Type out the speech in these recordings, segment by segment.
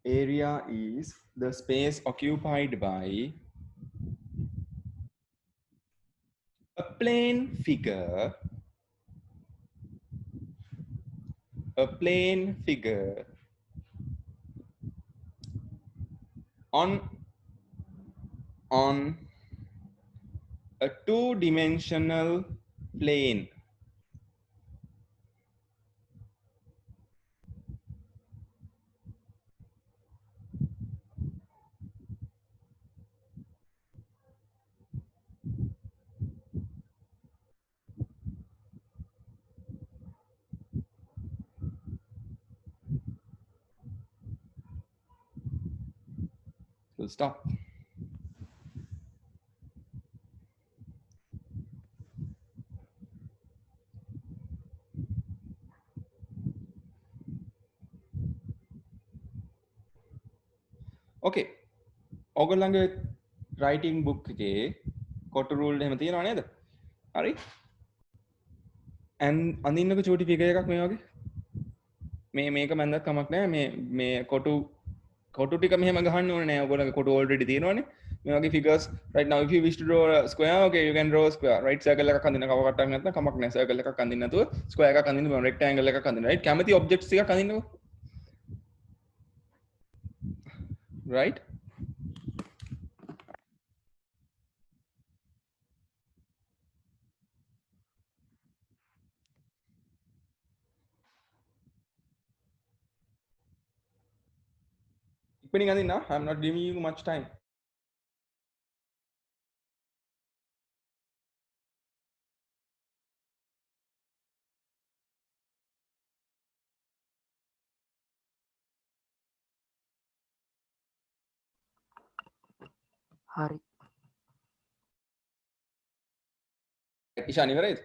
area is the space occupied by a plane figure, a plane figure on on a two-dimensional plane. So stop. Okay. ඔයගොල්ලන්ගේ writing book එකේ කොට rule එහෙම තියෙනව නේද? හරි? and අඳින්නක චූටි figure එකක් මේ වගේ. මේක මන්දත් කමක් නැහැ. මේ කොටු ටික මෙහෙම ගහන්න ඕනේ නෑ. ඔයගොල්ලන්ගේ කොටු already තියෙනවනේ. මේ වගේ figures right now if you wish to draw a square, okay, you can draw a square, right? circle එකක් අඳින්න කව කට්ටක් නැත්නම් කමක් නැහැ. circle එකක් අඳින්න නැතුව square එකක් අඳින්න බෑ. rectangle එකක් අඳින්න, right? කැමති objects ටිකක් අඳින්නකෝ. right? ඉක්මනින් අඳින්න. I'm not giving you much time. hari Ishan ඉවරයිද?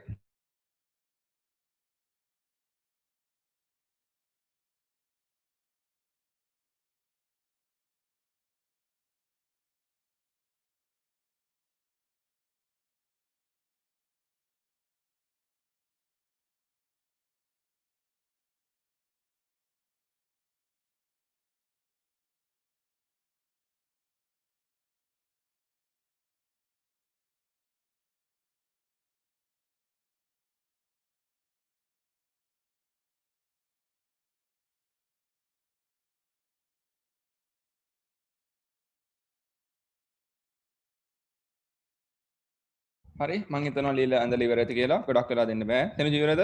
හරි මං හිතනවා ලීලා ඇඳලා ඉවර ඇති කියලා. ගොඩක් වෙලා දෙන්න බෑ. තැනජ ඉවරද?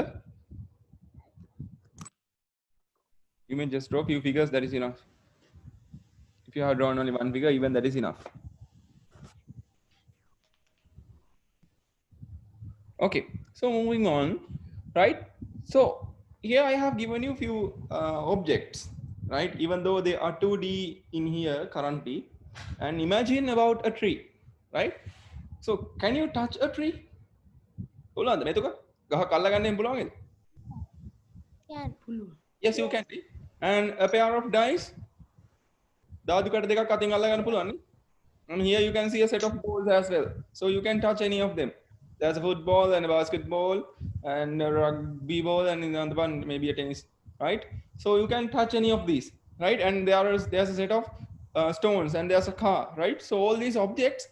You may just draw few figures, that is enough. If you have drawn only one figure, even that is enough. Okay, so moving on, right? So here I have given you few objects, right? Even though they are 2D in here currently, and imagine about a tree, right? So can you touch a tree? පුළුවන්ද මේක ගහ කල්ලා ගන්න පුළුවන්ද? Yes, you can. And a pair of dice, දාදු කඩ දෙකක් අතින් අල්ලා ගන්න පුළුවන් නේ? And here you can see a set of balls as well, so you can touch any of them. There's a football and a basketball and a rugby ball, and in the other one maybe a tennis, right? So you can touch any of these, right? And there's a set of stones, and there's a car, right? So all these objects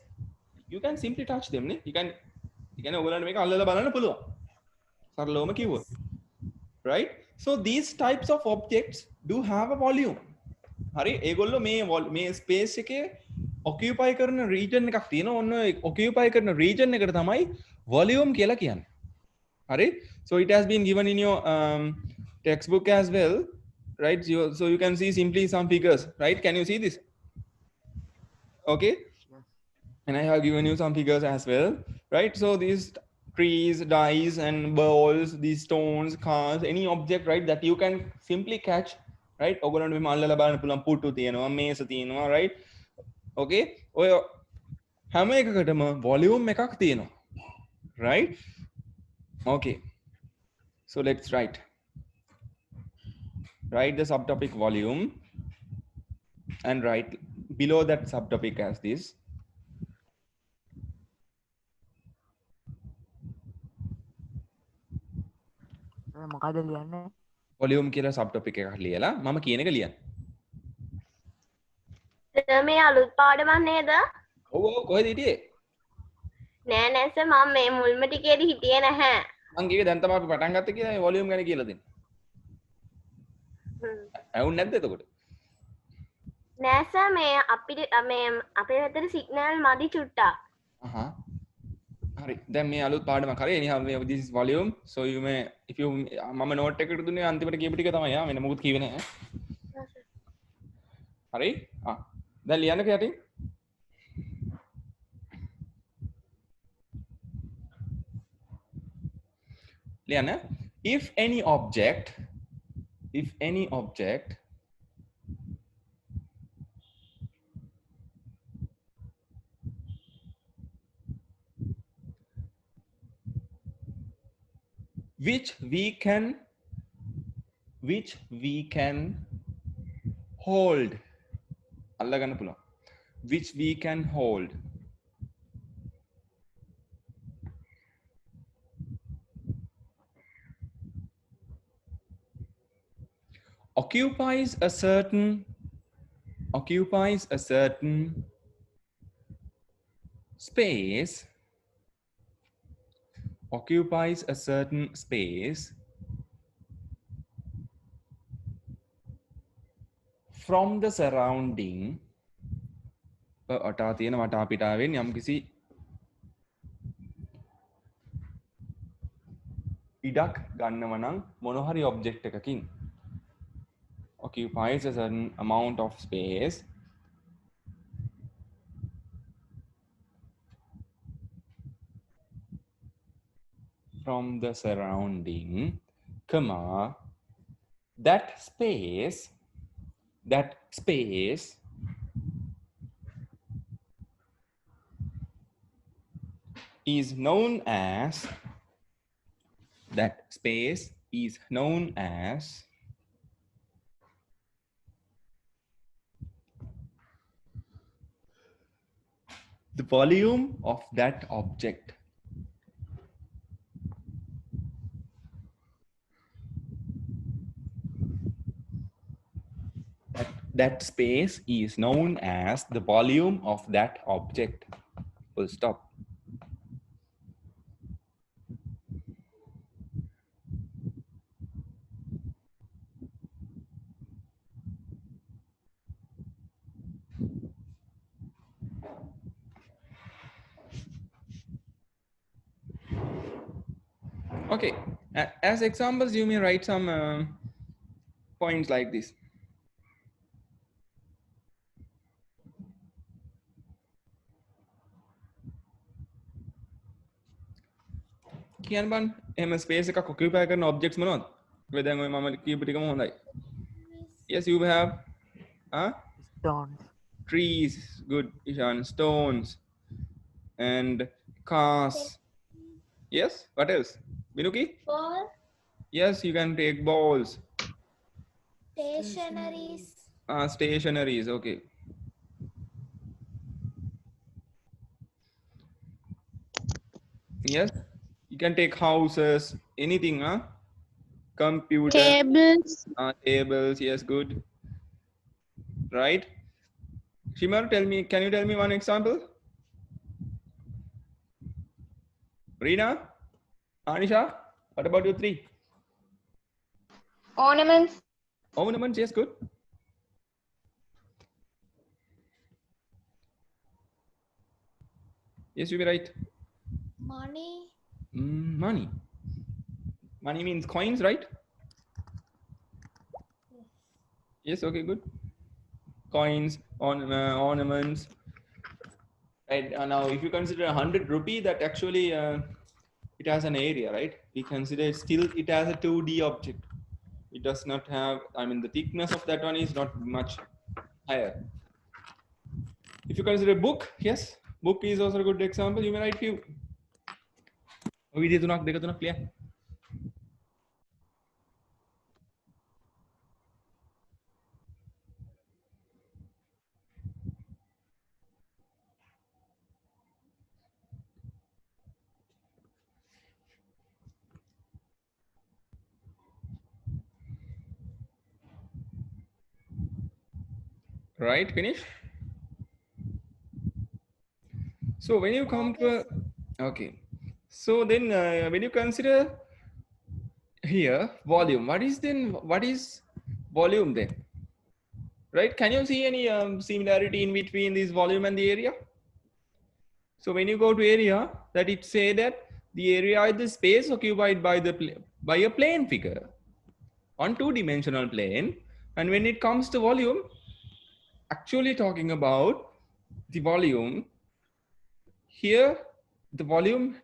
you can simply touch them නේ? You can ඔයගලන්ට මේක අල්ලලා බලන්න පුළුවන්. සරලවම කිව්වොත්, right? So these types of objects do have a volume. හරි ඒගොල්ලෝ මේ ස්පේස් එකේ ඔකියුපයි කරන රීජන් එකක් තියෙනවා. ඔන්න ඔකියුපයි කරන රීජන් එකට තමයි volume කියලා කියන්නේ. හරි? So it has been given in your textbook as well, right? So you can see simply some figures, right? Can you see this? Okay. And I have given you some figures as well, right? So these trees, dice and balls, these stones, cars, any object, right, that you can simply catch, right? ඔයගොල්ලන්ට මේ මල්ලලා බලන්න පුළුවන් පුටු තියෙනවා, මේස තියෙනවා, right? Okay, ඔය හැම එකකටම volume එකක් තියෙනවා, right? Okay, so let's write the subtopic volume and write below that subtopic as this. මොකද ලියන්නේ? volume කියලා subtopic එකක් ලියලා මම කියන එක ලියන්න. මේ අලුත් පාඩමක් නේද? ඔව් ඔව් කොහෙද හිටියේ? නෑ නෑ සර් මම මේ මුල්ම ටිකේදී හිටියේ නැහැ. මං කිව්වේ දැන් තමයි අපි පටන් ගත්තේ කියලා මේ වොලියුම් ගැන කියලා දෙන්න. ඇහුන්නේ නැද්ද එතකොට? නෑ සර් මේ අපිට මේ අපේ පැත්තට සිග්නල් මදි චුට්ටක්. හරි දැන් මේ අලුත් පාඩමක් හරි anyhow this is volume so you may if you මම note එකකට දුන්නේ අන්තිමට කියපු ටික තමයි වෙන මොකුත් කිව්වේ නැහැ. හරි දැන් ලියන්නක යටින් ලියන්න if any object which we can hold අල්ලගන්න පුළුවන් which we can hold occupies a certain space from the surrounding අටා තියෙන වටා පිටාවෙන් යම්කිසි ඉඩක් ගන්නව නම් මොන හරි ඔබ්ජෙක්ට් එකකින් occupies a certain amount of space from the surrounding, comma, that space is known as the volume of that object. That space is known as the volume of that object. Full stop. Okay, as examples, you may write some points like this. කියන්න බන් එහෙම space එකක් ඔකියුපයි කරන objects මොනවද? ඔය දැන් ඔය මම කියපු ටිකම හොඳයි. Yes, you have stones, trees, good Ishan, stones and cars. Yes, what else? Binuki? Ball, Yes, you can take balls. stationaries, Stationaries, okay. Yes, you can take houses, anything, computer, tables, tables, yes, good. Right? Shimar, can you tell me one example? Reena? Anisha? What about you three? ornaments, Ornaments, yes, good. Yes, you be right. money, Money. Money means coins, right? Yes, okay, good. Coins, ornaments. Right, now if you consider 100 rupee, that actually it has an area, right? We consider still it has a 2D object. It does not have, I mean, the thickness of that one is not much higher. If you consider book, yes, book is also a good example. You may write few. විදිය තුනක් දෙක තුනක් ලියන්න. Right, finish. So when you come to okay, so then when you consider here volume, what is volume then? Right? Can you see any similarity in between this volume and the area? So when you go to area, that it say that the area is the space occupied by by a plane figure on two-dimensional plane. And when it comes to volume, actually talking about the volume here, the volume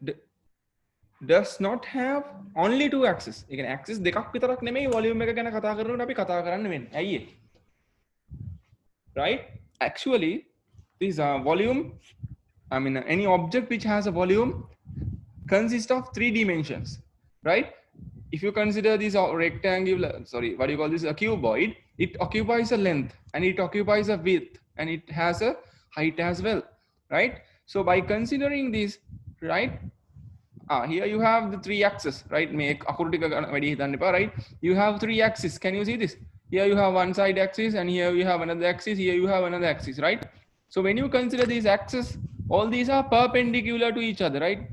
does not have only two axes. ඒ කියන්නේ axis දෙකක් විතරක් නෙමෙයි volume එක ගැන කතා කරනකොට අපි කතා කරන්න වෙන්නේ. ඇයි ඒ? Right? Actually, this volume, I mean any object which has a volume consists of three dimensions, right? If you consider this rectangular, sorry, what do you call this, a cuboid, it occupies a length and it occupies a width and it has a height as well, right? So by considering this, right, here you have the three axes, right? Right? You have three axes. Can you see this? Here you have one side axis and here you have another axis. Here you have another axis, right? So when you consider these axes, all these are perpendicular to each other, right?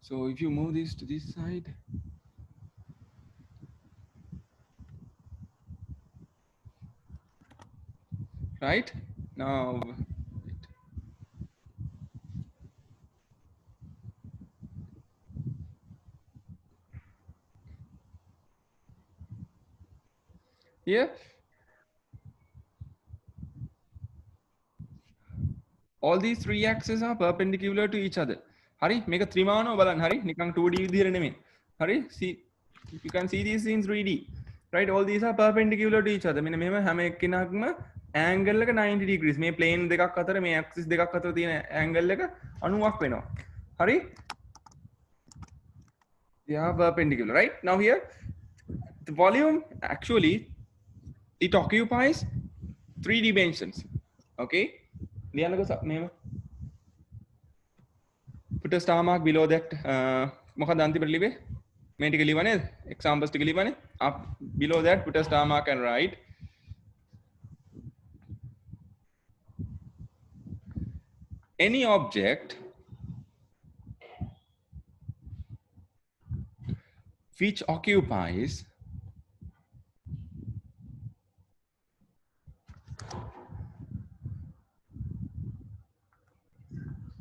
So if you move this to this side, right? Now, here, all these three axes are perpendicular to each other. Hari, make a trimano balan, Hari, nikang 2D vidhira neme. Hari, see, you can see these in 3D. Right, all these are perpendicular to each other. මෙන්න මෙහෙම හැම එක්කෙනාක්ම angle එක 90 degrees. මේ plane දෙකක් අතර මේ axis දෙකක් අතර තියෙන angle එක 90ක් වෙනවා. හරි? They are perpendicular, right? Now here, the volume actually it occupies three dimensions. Okay? ලියන්නකෝ මෙහෙම. Put a star mark below that. මොකක්ද අන්තිමට ලිව්වේ? මේ ටික ලියව නේද? Examples ටික ලියවනේ. Up below that, put a star mark and write any object which occupies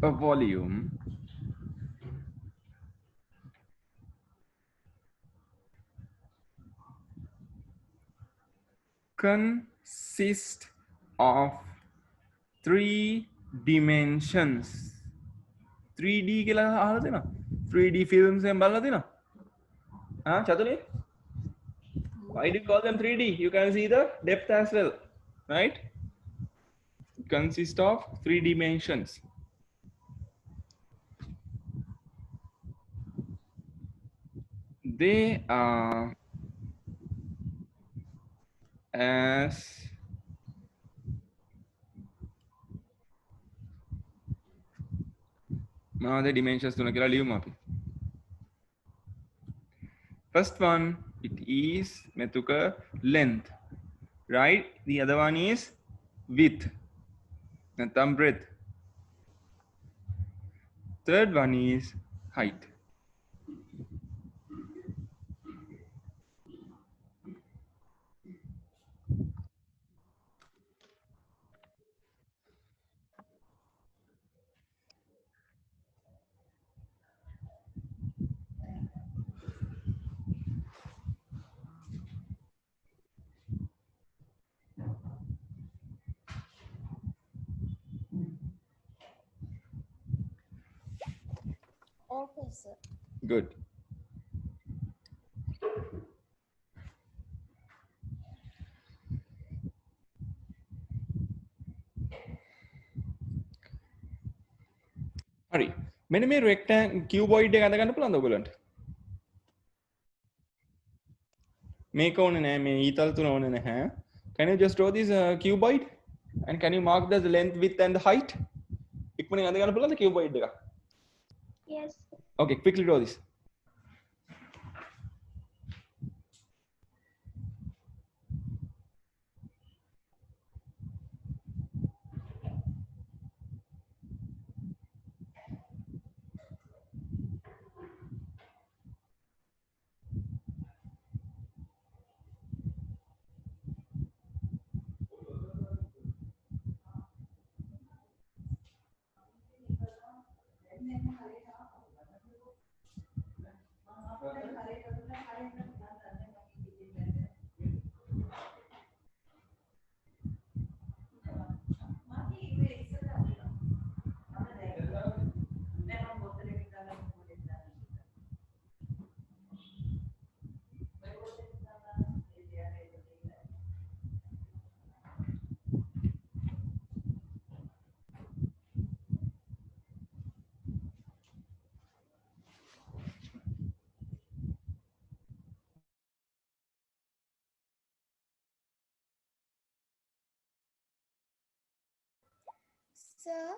a volume consists of three dimensions. 3D කියලා අහලා තියෙනවා. 3D films එකෙන් බලලා තියෙනවා. චතුලේ? Why do you call them 3D? You can see the depth as well, right? It consists of three dimensions. They are as the dimensions තුන කියලා ලියමු අපි. First one, it is metuka length, right? The other one is width, නැත්නම් breadth. Third one is height. Okay, sir. Good. හරි. මෙන්න මේ rectangle cuboid එක අඳ ගන්න පුළුවන්ද ඔයගලන්ට? මේක ඕනේ නැහැ, මේ ඊතල තුන ඕනේ නැහැ. Can you just draw this cuboid and can you mark the length, width and the height? ඉක්මනින් අඳ ගන්න පුළුවන්ද cuboid එක? Yes. Okay, quickly draw this. Sir,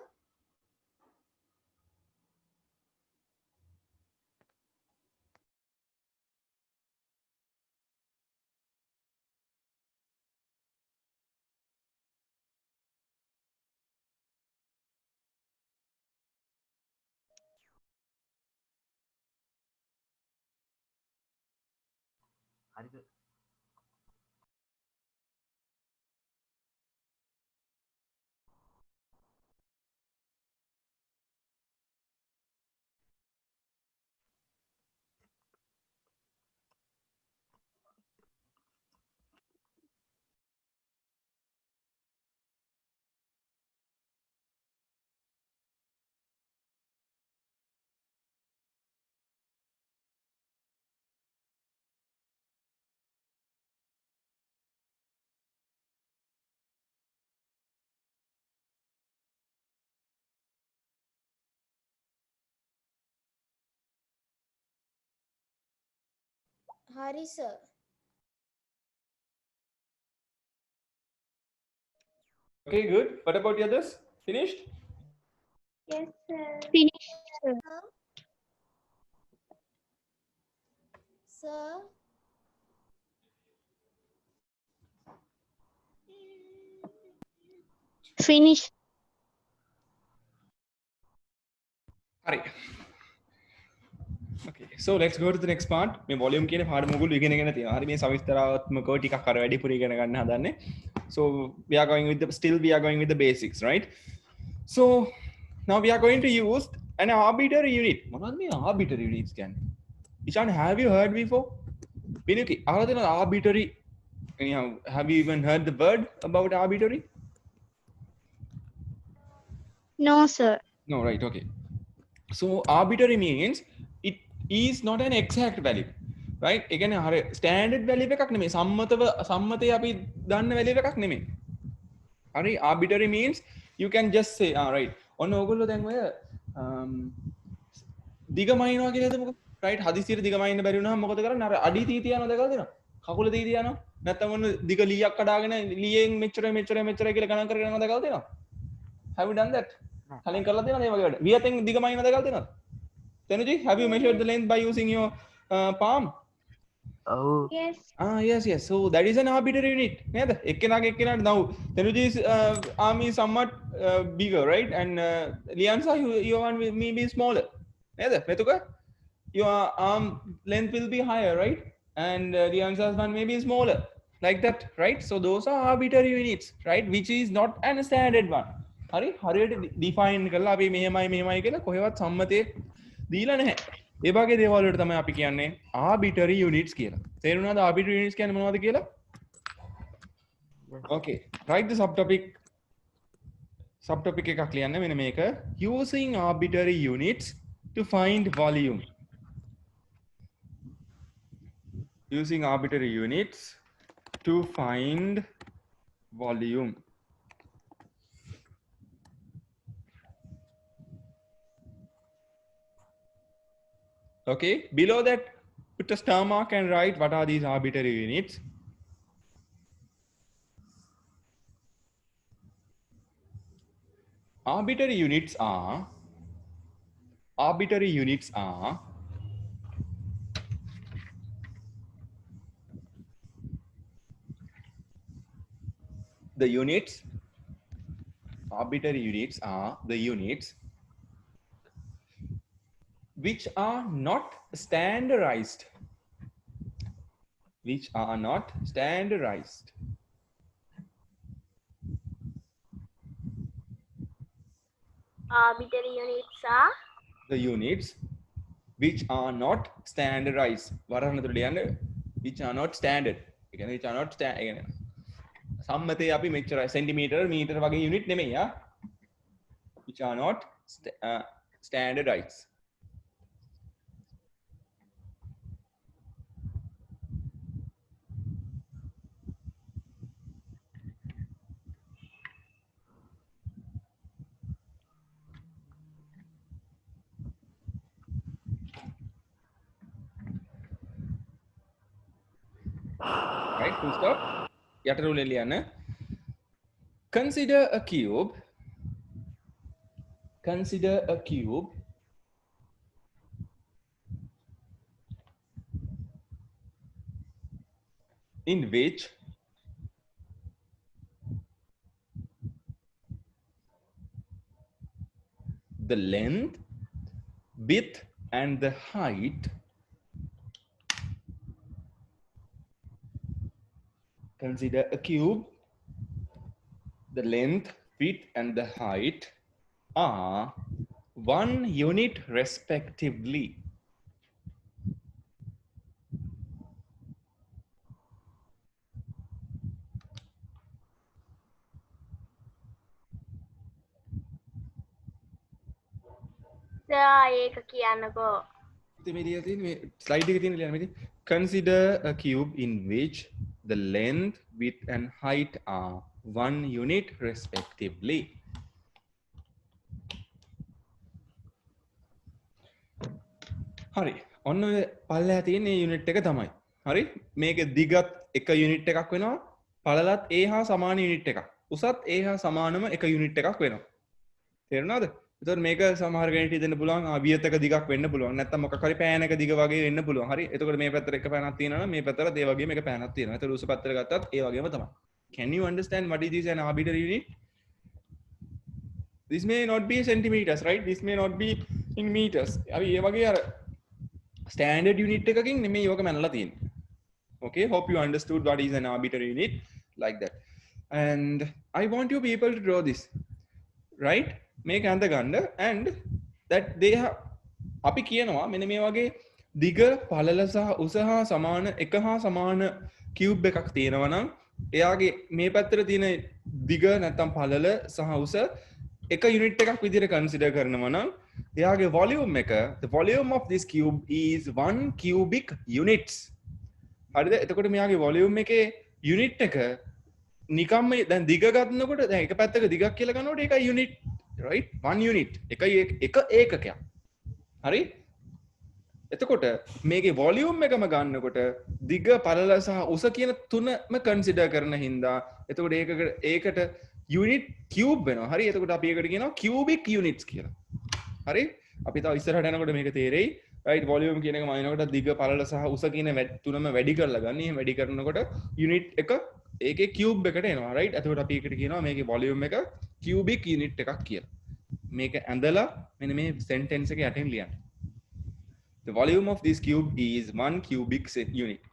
හරිද? Hari sir. Okay, good. What about the others? Finished? Yes, sir. Finish, sir. Sir, Finish. Hurry. Okay, so let's go to the next part. මේ volume කියන පාඩම ඔයගොල්ලෝ ඉගෙනගෙන තියෙනවා. හරි මේ සවිස්තරාත්මකව ටිකක් අර වැඩිපුර ඉගෙන ගන්න හදන්නේ. So we are going with the basics, right? So now we are going to use an arbitrary unit. මොනවද මේ arbitrary units කියන්නේ? Ishan, have you heard before? Vinuki, අහලා තියෙනවද arbitrary? Anyhow, have you even heard the word about arbitrary? No, sir. No, right, okay. So arbitrary means it is not an exact value, right? ඒ කියන්නේ හරිය standard value එකක් නෙමෙයි. සම්මතයේ අපි දන්න value එකක් නෙමෙයි. හරි arbitrary means you can just say right. ඔන්න ඕගොල්ලෝ දැන් ඔය දිගමයින්නවා කියලා හිතමුකෝ. right? හදිසියට දිගමයින්න බැරි වුණාම මොකද කරන්නේ? අර අඩි තී තියනවා දැකලා තියෙනවා. කකුල තී තියනවා. නැත්නම් ඔන්න දිග ලීයක් කඩාගෙන ලීයෙන් මෙච්චරයි කියලා ගණන් කරගෙන යනවා දැකලා තියෙනවා. Have you done that? කලින් කරලා තියෙනවද මේ වගේ වැඩ? වියතෙන් දිගමයින්න දැකලා තියෙනවද? Tenuji, have you measured the length by using your palm? ඔව්. Yes. Yes. So that is an arbitrary unit. නේද? එක්කෙනාට now Tenuji's arm is somewhat bigger, right? And Liansa, your one may be smaller. නේද? මෙතුක your arm length will be higher, right? And Liansa's one may be smaller. Like that, right? So those are arbitrary units, right? Which is not an standard one. හරියට define කරලා අපි මෙහෙමයි කියලා කොහෙවත් සම්මතයේ දීලා නැහැ. ඒ වගේ දේවල් වලට තමයි අපි කියන්නේ arbitrary units කියලා. තේරුණාද arbitrary units කියන්නේ මොනවද කියලා? Okay, write the subtopic එකක් ලියන්න මෙන්න මේක. Using arbitrary units to find volume. Using arbitrary units to find volume. Okay, below that put a star mark and write what are these arbitrary units. Arbitrary units are the units. Arbitrary units are the units which are not standardized. Arbitrary units are The units which are not standardized. වරහනතුර ලියන්න which are not standard. ඒ කියන්නේ which are not සම්මතයේ අපි මෙච්චරයි centimetre මීටර වගේ unit නෙමෙයි which are not standardized. Right, full stop. Consider a cube consider a cube in which the length, width, and the height consider a cube, the length, width, and the height are 1 unit respectively. ඒක කියන්නකෝ. Slide consider a cube in which the length, width, and height are 1 unit respectively. හරි ඔන්න ඔය පල්ලෙහා තියෙන unit එක තමයි. හරි මේක දිගත් එක යුනිට් එකක් වෙනවා. පළලත් ඒ හා සමාන යුනිට් එකක්. උසත් ඒ හා සමානම එක යුනිට් එකක් වෙනවා. තේරුණාද? එතකොට මේක සමහර කෙනෙක්ට දෙන්න පුළුවන් වියතක දිගක් වෙන්න පුළුවන්. නැත්නම් මොකක් හරි පෑනක දිග වගේ වෙන්න පුළුවන්. හරි. එතකොට මේ පැත්තට එක පෑනක් තියෙනවා නම් මේ පැත්තට ඒ වගේම එක පෑනක් තියෙනවා. එතකොට උස පැත්තට ගත්තත් ඒ වගේම තමයි. Can you understand what is this an arbitrary unit? This may not be centimeters, right? This may not be in meters. අපි ඒ වගේ අර standard unit එකකින් නෙමෙයි යෝක මැනලා තියෙන්නේ. Okay, hope you understood what is an arbitrary unit like that. And I want you people to draw this, right? මේක අඳ ගන්න and that they have අපි කියනවා මෙන්න මේ වගේ දිග පළල සහ උස හා සමාන එක හා සමාන cube එකක් තියෙනවා නම් එයාගේ මේ පැත්තට තියෙන දිග නැත්නම් පළල සහ උස එක යුනිට් එකක් විදිහට කන්සිඩර් කරනවා නම් එයාගේ volume එක the volume of this cube is 1 cubic units. හරිද? එතකොට මෙයාගේ volume එකේ යුනිට් එක නිකම්ම දැන් දිග ගන්නකොට දැන් එක පැත්තක දිගක් කියලා ගන්නකොට ඒකයි යුනිට්, right? 1 unit එක ඒකකයක්. හරි? එතකොට මේකේ volume එකම ගන්නකොට දිග පළල සහ උස කියන තුනම කන්සිඩර් කරන හින්දා එතකොට ඒකට unit cube වෙනවා. හරි? එතකොට අපි ඒකට කියනවා cubic units කියලා. හරි? අපි තව ඉස්සරහට යනකොට මේක තේරෙයි. right? volume කියන එක මනිනකොට දිග පළල සහ උස කියන තුනම වැඩි කරලා ගන්න. එහෙම වැඩි කරනකොට unit එක ඒකේ cube එකට එනවා. right? එතකොට අපි ඒකට කියනවා මේකේ volume එක cubic unit එකක් කියලා. මේක ඇඳලා මෙන්න මේ sentence එක යටින් ලියන්න. The volume of this cube is 1 cubic unit.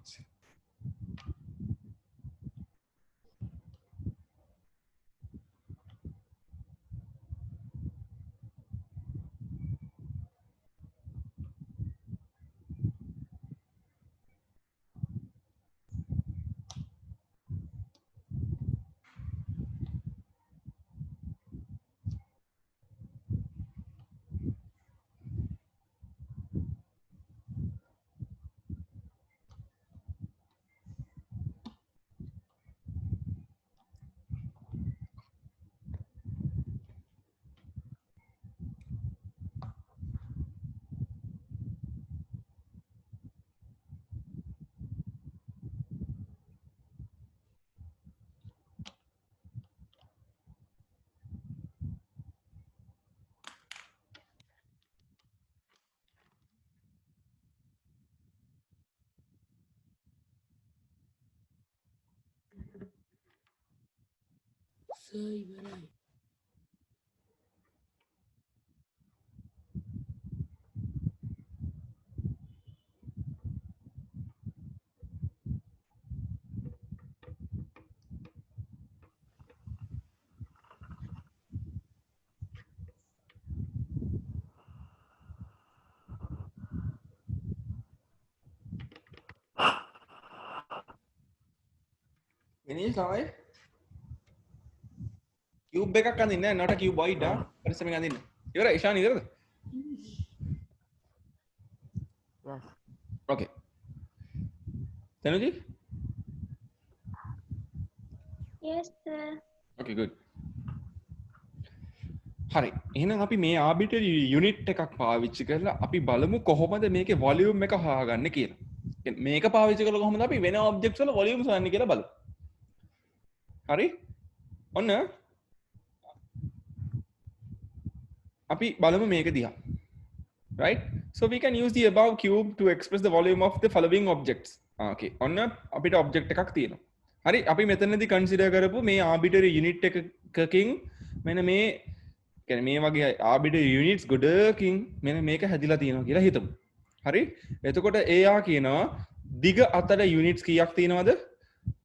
Ini sampai cube එකක් අඳින්න not a cuboid ආ පරිස්සමෙන් අඳින්න. ඉවරයි Ishan ඉවරද? Yes. Okay. Tanuji? Yes, sir. Okay, good. හරි. එහෙනම් අපි මේ arbitrary unit එකක් පාවිච්චි කරලා අපි බලමු කොහොමද මේකේ volume එක හොයාගන්නේ කියලා. මේක පාවිච්චි කරලා කොහොමද අපි වෙන objects වල volume හොයන්නේ කියලා බලමු. හරි? ඔන්න අපි බලමු මේක දිහා. Right? So we can use the above cube to express the volume of the following objects. Okay. ඔන්න අපිට object එකක් තියෙනවා. හරි අපි මෙතනදී consider කරපු මේ arbitrary unit එකකින් මෙන්න මේ කියන්නේ මේ වගේ arbitrary units ගොඩකින් මෙන්න මේක හැදිලා තියෙනවා කියලා හිතමු. හරි? එතකොට එයා කියනවා දිග අතර units කීයක් තියෙනවද?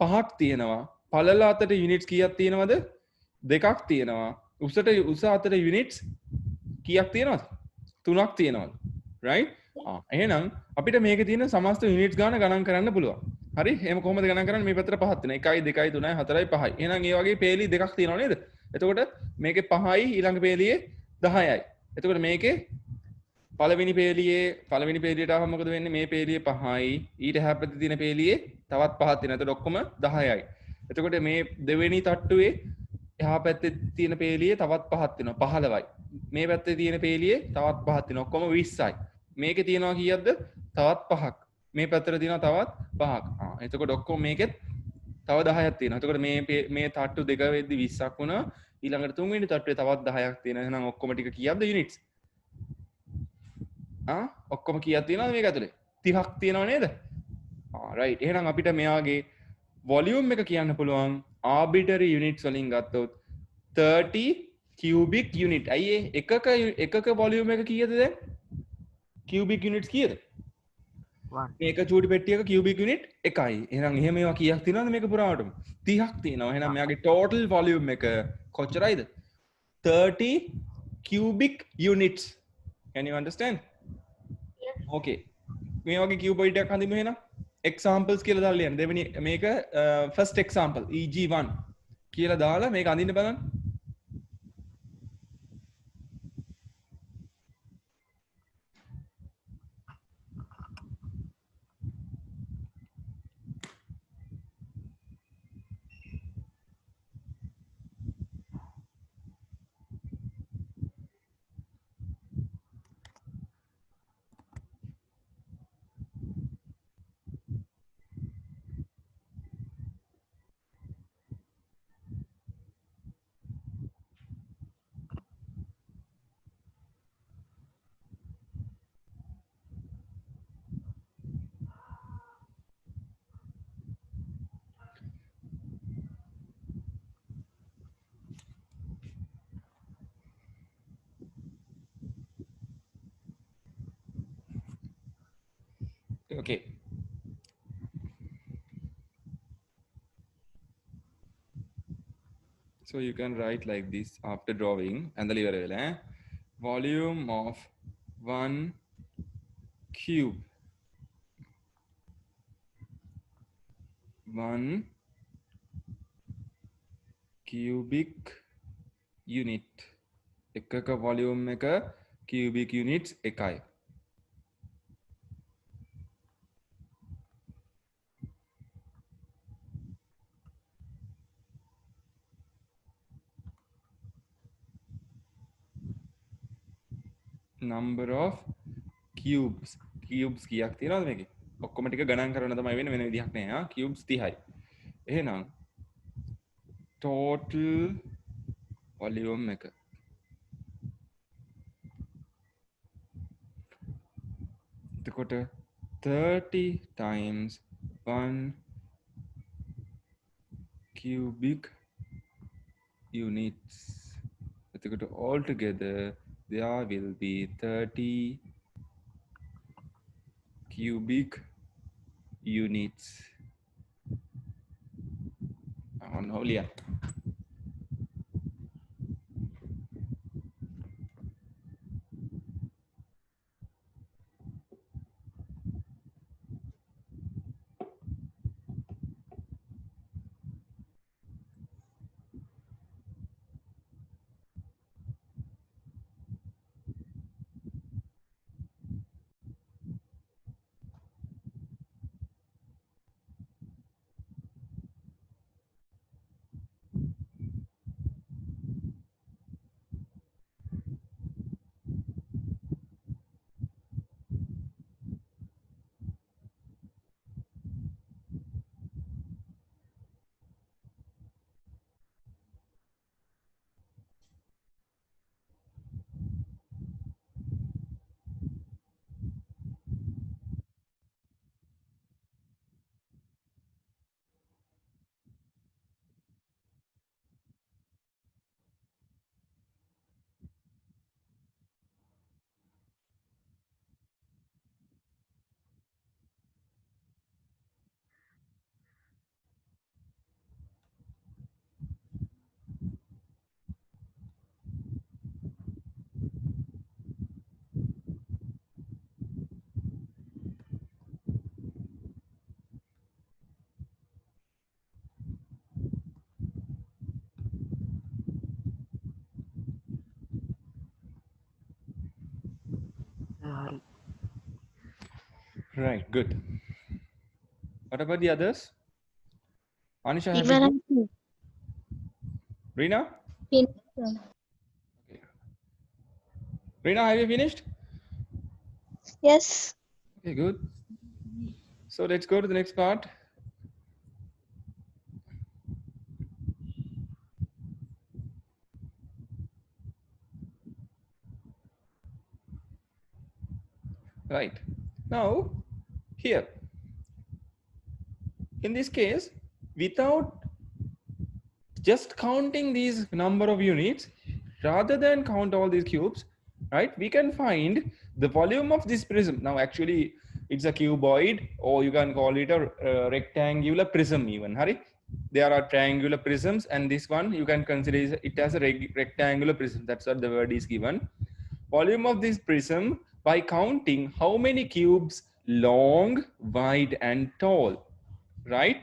5ක් තියෙනවා. පළල අතර units කීයක් තියෙනවද? 2ක් තියෙනවා. උස අතර units කීයක් තියෙනවද? 3ක් තියෙනවලු. right? එහෙනම් අපිට මේකේ තියෙන සමස්ත units ගාන ගණන් කරන්න පුළුවන්. හරි? එහෙම කොහොමද ගණන් කරන්නේ? මේ පැත්තට 5ක් තියෙනවා. 1 2 3 4 5යි. එහෙනම් ඒ වගේ පේලි දෙකක් තියෙනව නේද? එතකොට මේකේ 5යි ඊළඟ පේලියේ 10යි. එතකොට මේකේ පළවෙනි පේලියට ආවම මොකද වෙන්නේ? මේ පේලියේ 5යි ඊට එහා පැත්තේ තියෙන පේලියේ තවත් 5ක් තියෙනවා. එතකොට ඔක්කොම 10යි. එතකොට මේ දෙවෙනි තට්ටුවේ එහා පැත්තේ තියෙන පේලියේ තවත් 5ක් තියෙනවා 15යි. මේ පැත්තේ තියෙන පේලියේ තවත් 5ක් තියෙනවා ඔක්කොම 20යි. මේකේ තියෙනවා කීයක්ද? තවත් 5ක්. මේ පැත්තට තියෙනවා තවත් 5ක්. එතකොට ඔක්කොම මේකෙත් තව 10ක් තියෙනවා. එතකොට මේ තට්ටු දෙක වෙද්දි 20ක් වුණා. ඊළඟට තුන්වෙනි තට්ටුවේ තවත් 10ක් තියෙනවා. එහෙනම් ඔක්කොම ටික කීයක්ද units? ඔක්කොම කීයක් තියෙනවද මේක ඇතුලේ? 30ක් තියෙනව නේද? right. එහෙනම් අපිට මෙයාගේ volume එක කියන්න පුළුවන් arbitrary units වලින් ගත්තොත් 30 cubic unit. අයියේ එකක volume එක කීයද දැන්? cubic units කීයද? මේක චූටි පෙට්ටියක cubic unit එකයි. එහෙනම් එහෙම ඒවා කීයක් තියෙනවද මේක පුරාවටම? 30ක් තියෙනවා. එහෙනම් මෙයාගේ total volume එක කොච්චරයිද? 30 cubic units. Can you understand? Okay. මේ වගේ cuboid එකක් හඳිමු එහෙනම්. examples කියලා දාලා ලියන්න. දෙවෙනි මේක first example EG1 කියලා දාලා මේක අඳින්න බලන්න. Okay. So you can write like this after drawing and the lever volume of one cube. One cubic unit. එකක volume එක cubic units එකයි. number of cubes කීයක් තියෙනවද මේකේ? ඔක්කොම ටික ගණන් කරන තමයි වෙන්නේ වෙන විදිහක් නෑ. cubes 30යි. එහෙනම් total volume එක එතකොට 30 times 1 cubic units. එතකොට all together there will be 30 cubic units. Holia. Right, good. What about the others? Anisha, have you Even Rina? Okay. Rina, have you finished? yes. Okay, good. So let's go to the next part. Right. Now, here, in this case, without just counting these number of units, rather than count all these cubes, right, we can find the volume of this prism. Now, actually, it's a cuboid, or you can call it a rectangular prism even. Hari? There are triangular prisms, and this one you can consider it as a rectangular prism. That's what the word is given. Volume of this prism by counting how many cubes long, wide, and tall, right?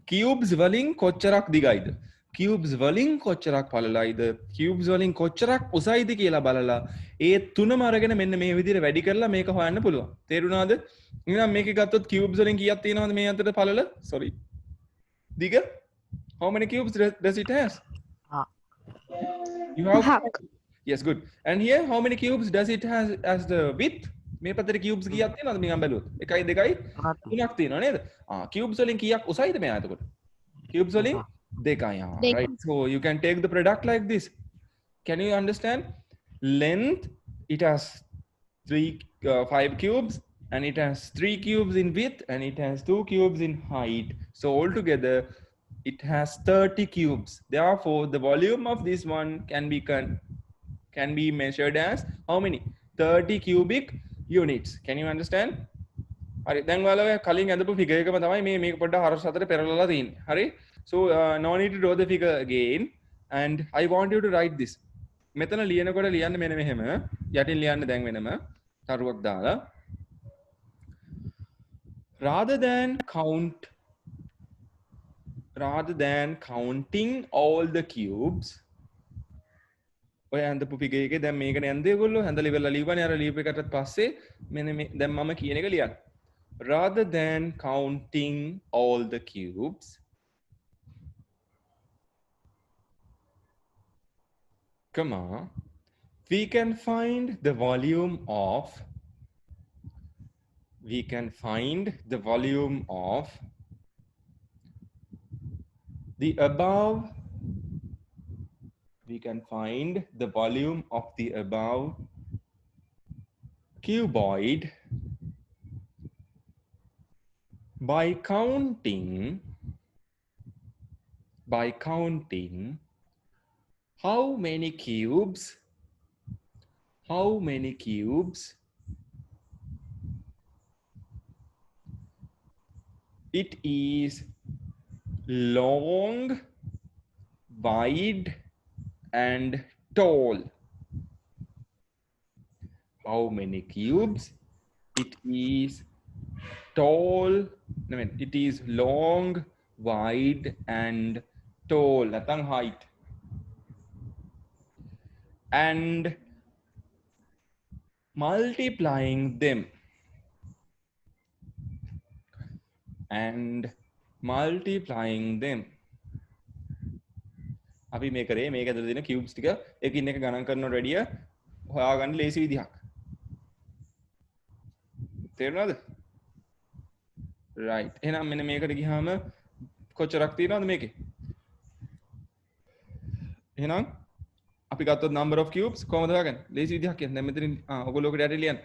Cubes වලින් කොච්චරක් දිගයිද? Cubes වලින් කොච්චරක් පළලයිද? Cubes වලින් කොච්චරක් උසයිද කියලා බලලා ඒ තුනම අරගෙන මෙන්න මේ විදිහට වැඩි කරලා මේක හොයන්න පුළුවන්. තේරුණාද? එහෙනම් මේකේ ගත්තොත් cubes වලින් කීයක් තියෙනවද මේ අතර පළල? Sorry. දිග? How many cubes does it has? You have Yes, good. And here how many cubes does it has as the width? මේ පැත්තට cubes කීයක් තියෙනවද නිකන් බැලුවොත්? 1 2 3ක් තියෙනවා නේද? cubes වලින් කීයක් උසයිද මෙයා එතකොට? Cubes වලින් 2යි. Right. So you can take the product like this. Can you understand? Length, it has 5 cubes, and it has 3 cubes in width, and it has 2 cubes in height. So altogether it has 30 cubes. Therefore the volume of this one can be measured as how many? 30 cubic units. Can you understand? හරි දැන් ඔයාලා කලින් ඇඳපු figure එකම තමයි මේක පොඩ්ඩක් හරස් අතර පෙරලලා තියෙන්නේ. හරි? So no need to draw the figure again, and I want you to write this. මෙතන ලියනකොට ලියන්න මෙන්න මෙහෙම. යටින් ලියන්න දැන් වෙනම තරුවක් දාලා. Rather than counting all the cubes, ඔය ඇඳපු ෆිගර් එකේ දැන් මේකනේ ඇඳේ ඔයගොල්ලෝ ඇඳලා ඉවරලා ලියවනේ අර ලියපු එකටත් පස්සේ මෙන්න මේ දැන් මම කියන එක ලියන්න. Rather than counting all the cubes, we can find the volume of the above cuboid by counting how many cubes it is long, wide, and tall. How many cubes it is it is long, wide, and tall. Natang height. And multiplying them අපි මේ කරේ මේක ඇතුළේ තියෙන cubes ටික එකින් එක ගණන් කරනවට වැඩිය හොයාගන්න ලේසි විදිහක්. තේරුණාද? right. එහෙනම් මෙන්න මේකට ගියාම කොච්චරක් තියෙනවද මේකේ? එහෙනම් අපි ගත්තොත් number of cubes කොහමද හොයාගන්නේ? ලේසි විදිහක් කියන්නේ. දැන් මෙතනින් ඔයගොල්ලෝ ඔකට යටි ලියන්න.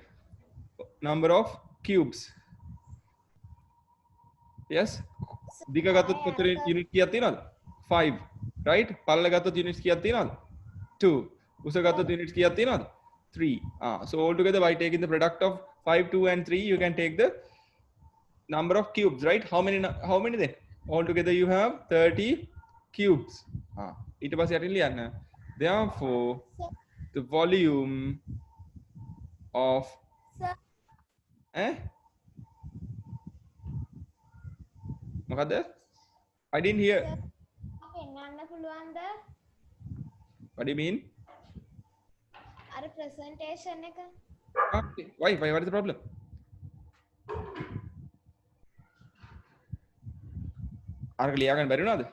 number of cubes. Yes. දිග ගත්තොත් කොතර unit කීයක් තියෙනවද? 5. Right? පළල ගත්තොත් units කීයක් තියෙනවද? 2. උස ගත්තොත් units කීයක් තියෙනවද? 3. So altogether by taking the product of 5, 2 and 3 you can take the number of cubes, right? How many then? Altogether you have 30 cubes. ඊට පස්සේ යටින් ලියන්න. Therefore the volume of මොකද? I didn't hear. පෙන්වන්න පුළුවන්ද? What do you mean? අර presentation එක. Okay. Why? What is the problem? අරක ලියා ගන්න බැරි වුණාද?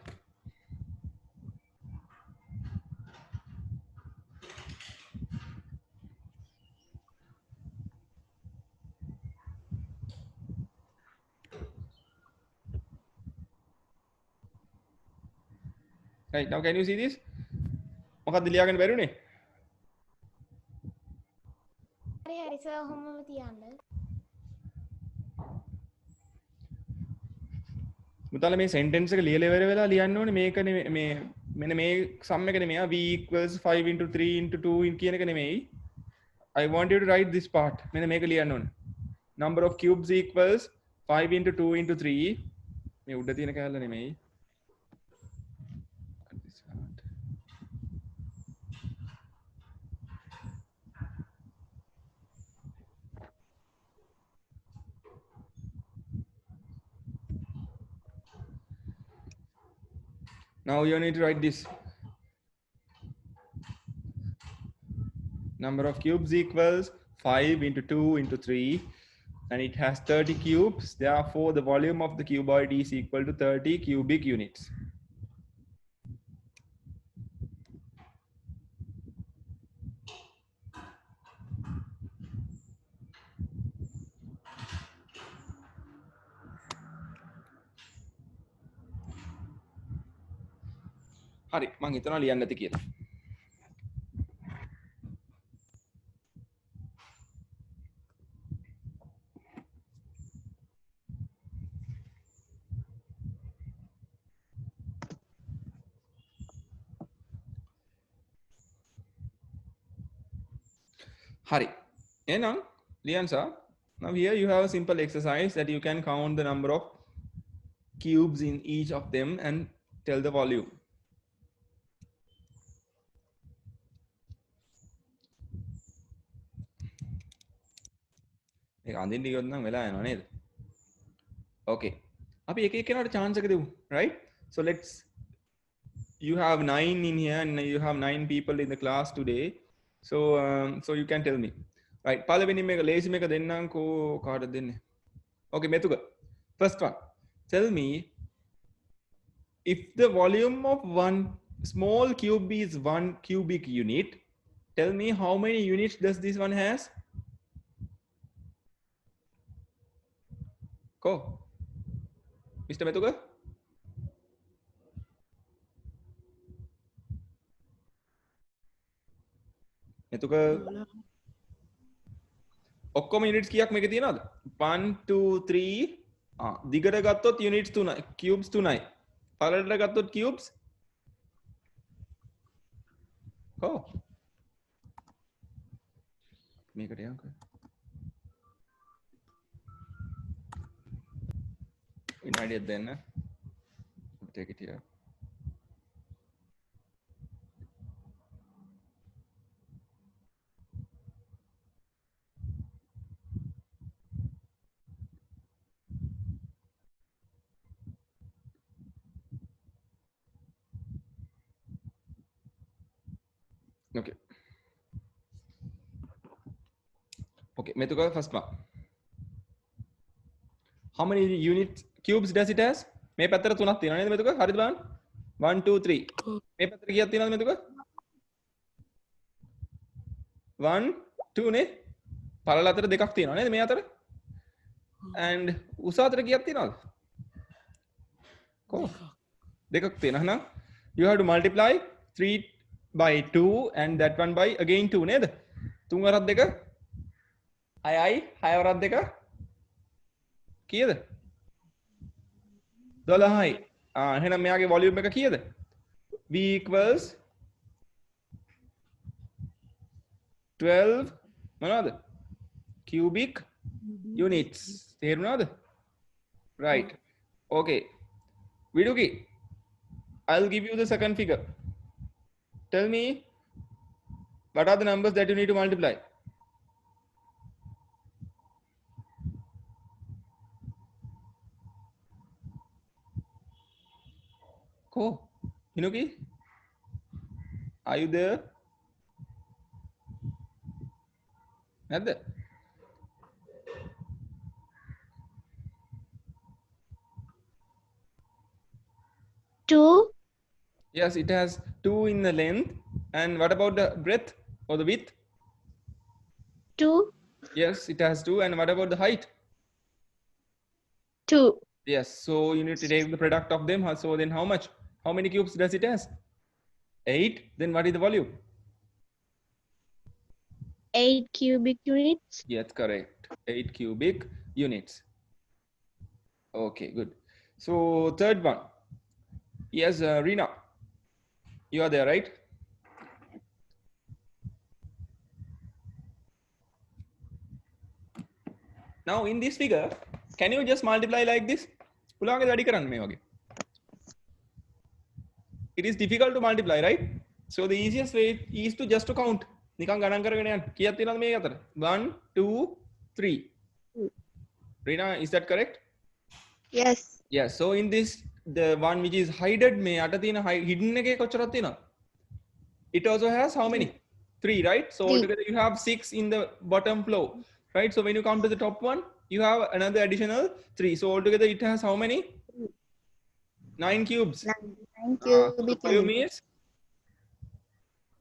Right, now can you see this? මොකක්ද ලියා ගන්න බැරි උනේ? හරි සර් ඔහොමම තියන්න. මුතල මේ sentence එක ලියලා ඉවර වෙලා ලියන්න ඕනේ මේක නෙමෙයි මේ මෙන්න මේ sum එක නෙමෙයි v equals 5 into 3 into 2 කියන එක නෙමෙයි. I want you to write this part. මෙන්න මේක ලියන්න ඕනේ. Number of cubes equals 5 into 2 into 3. මේ උඩ තියෙන කැලල නෙමෙයි. Now you need to write this. Number of cubes equals 5 into 2 into 3 and it has 30 cubes. Therefore, the volume of the cuboid is equal to 30 cubic units. හරි මං හිතනවා ලියන්න නැති කියලා. Hari. Now, Liansa, now here you have a simple exercise that you can count the number of cubes in each of them and tell the volume. Okay. Chance, right? So you have 9 in here and you have 9 people in the class today. So so you can tell me. Right. Okay, Metuga. First one. Tell me if the volume of one small cube is 1 cubic unit, tell me how many units does this one has? Go. Mr. Metuga? Metuga? ඔක්කොම units කීයක් මේකේ තියෙනවද? 1 2 3 දිගට ගත්තොත් units 3යි cubes 3යි. පළලට ගත්තොත් cubes කො මේකට යන්කෝ. විනාඩියක් දෙන්න. Take it here. Okay. Okay, Metuga first one. How many units cubes does it has? මේ පැත්තට තුනක් තියෙනවා නේද මෙතුක? හරිද බලන්න. 1 2 3. මේ පැත්තට කීයක් තියෙනවද මෙතුක? 1 2 නේ. පළල අතර දෙකක් තියෙනවා නේද මේ අතර? and උස අතර කීයක් තියෙනවද? කොහොම? දෙකක් තියෙනවා නේද? You have to multiply 3 by 2 and that one by again 2 නේද? 3 වරක් 2 6යි 6 වරක් 2 කීයද? 12යි. එහෙනම් මෙයාගේ වොලියුම් එක කීයද? V equals 12 මොනවද? cubic units. තේරුණාද? Right. Okay. Viduki, I'll give you the second figure. Tell me what are the numbers that you need to multiply? Cool. Hinuki, are you there? Not there. 2, Yes, it has 2 in the length. And what about the breadth or the width? 2, Yes, it has 2. And what about the height? 2, Yes, so you need to take the product of them. So then how much? How many cubes does it has? 8. Then what is the volume? 8 cubic units. Yes, correct. 8 cubic units. Okay, good. So third one. Yes, Rina, you are there, right? Now in this figure, can you just multiply like this? පුළුවන්ද වැඩි කරන්න මේ වගේ? It is difficult to multiply, right? So the easiest way is to just to count. නිකන් ගණන් කරගෙන යන්න. කීයක් තියෙනවද මේ අතර? 1 2 3. Rina, is that correct? Yes. Yes. So in this, the one which is hidden මේ යට තියෙන hidden එකේ කොච්චරක් තියෙනවද? It also has how many? 3, right? So 3. altogether you have 6 in the bottom floor, right? So when you come to the top one, you have another additional 3. So altogether it has how many? 9 cubes. 9 cubic volume units. is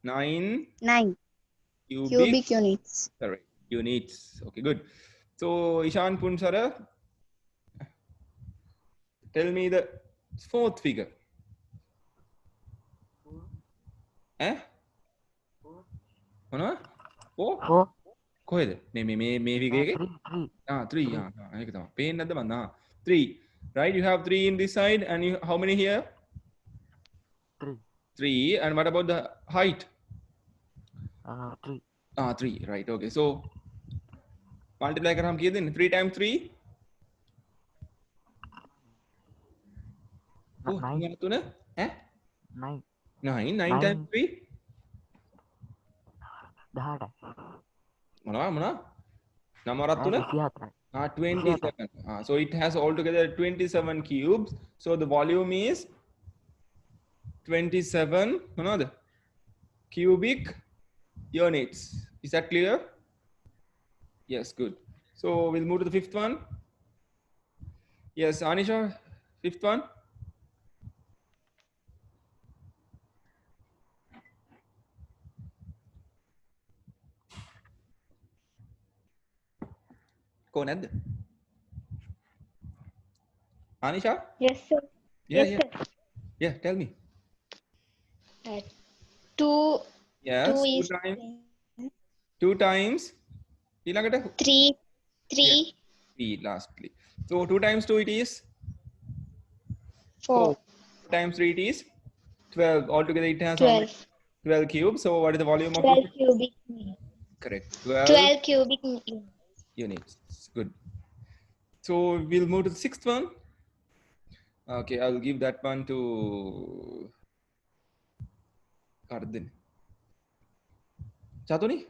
9 9 cubic units. Correct. Units. Okay, good. So Ishan Punsara, tell me the fourth figure. Eh? මොනවා? 4? 4, කොහෙද? මේ figure එකේ? 3, 3. ඒක තමයි. පේන්නේ නැද්ද මන්ද? 3. Right? You have 3 in this side and you how many here? 3, 3. And what about the height? 3, 3. Right. Okay. So multiply කරාම කීයද දෙන්නේ? 3 times 3? Oh, 9, 3. Eh? 9, 9 Nine. times 3? 18, මොනවා? 9 වරක් 3? 24, 27. So it has altogether 27 cubes. So the volume is 27 මොනවද? Cubic units. Is that clear? Yes, good. So we'll move to the fifth one. Yes, Anisha, fifth one. Ko නැද්ද? Anisha? Yes, sir. Yeah, Yes, yeah. sir. Yeah, tell me. 2, Yes, 2 is 2 times ඊළඟට 3, 3, 3 lastly. So 2 times 2 it is 4, 4 times 3 it is 12. Altogether it has 12. 12 cubes. So what is the volume of 12 it? cubic units. Correct. 12 12 cubic units. units. Good. So we'll move to the sixth one. Okay, I'll give that one to Ardin. Chatuni?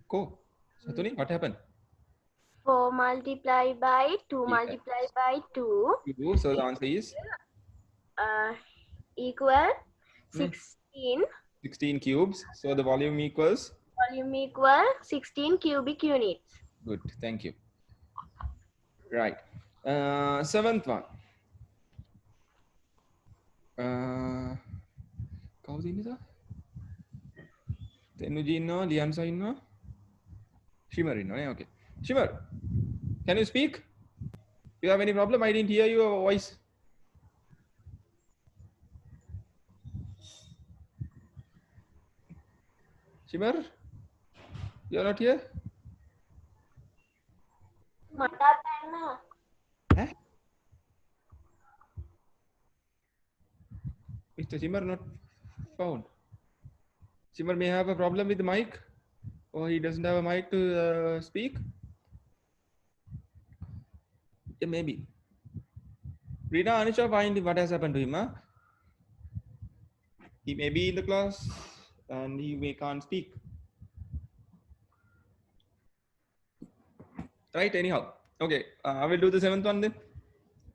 Go. Chatuni, what happened? 4 multiplied by 2 Yeah. multiplied by 2 2. So the answer is equal 16. 16 cubes. So the volume equals. Volume equal 16 cubic units. Good. Thank you. Right. Seventh one. කවුද ඉන්නද? තෙනුජි ඉන්නවා, ලියන්සා ඉන්නවා. Shimmer ඉන්නවා නේ. Okay. Shimmer, can you speak? You have any problem? I didn't hear your voice. Shimmer, you are not here? මට දැන්න. Eh? Mr. Shimmer not found. Shimmer may have a problem with the mic, or he doesn't have a mic to speak. Yeah, maybe. Rina, Anisha, find what has happened to him. Huh? He may be in the class and he may can't speak. Right, anyhow. Okay, I will do the seventh one then.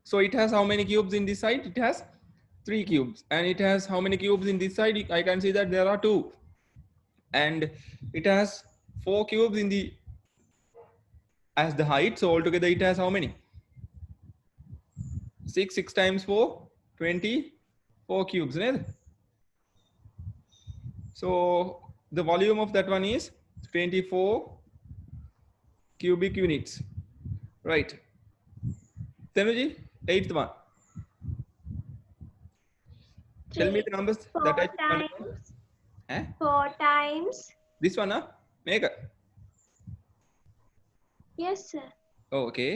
So it has how many cubes in this side? It has 3 cubes. And it has how many cubes in this side? I can see that there are 2. and it has 4 cubes in the as the height. So altogether it has how many? 6 times 4, 24 cubes, right? So the volume of that one is 24 cubic units, right? Tenuji, eighth one. Tell me the numbers that I 4 times eh? 4 times. This one, make a. Yes, sir. Oh, okay.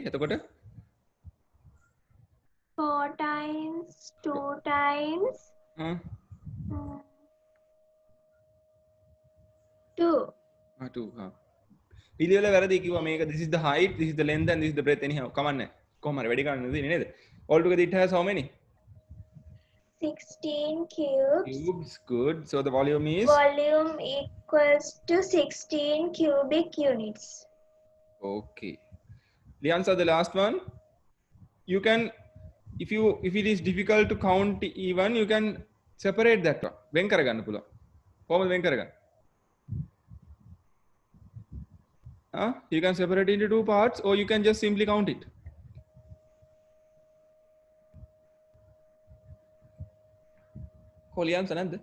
4 times 2 times Uh, 2. 2. පිළිවෙල වැරදි කිව්වා මේක. This is the height, this is the length, and this is the breadth. Anyhow, come on. කොහොම හරි වැඩි ගන්න දෙන්නේ නේද? Altogether it has how many? 16 cubes. Cubes. Good. So the volume is Volume equals to 16 cubic units. okay. The answer, the last one. You can, if it is difficult to count even, you can separate that one. වෙන් කරගන්න පුළුවන්. කොහොමද වෙන් කරගන්නේ? You can separate into 2 parts, or you can just simply count it. කොහොලියන් සනන්ද?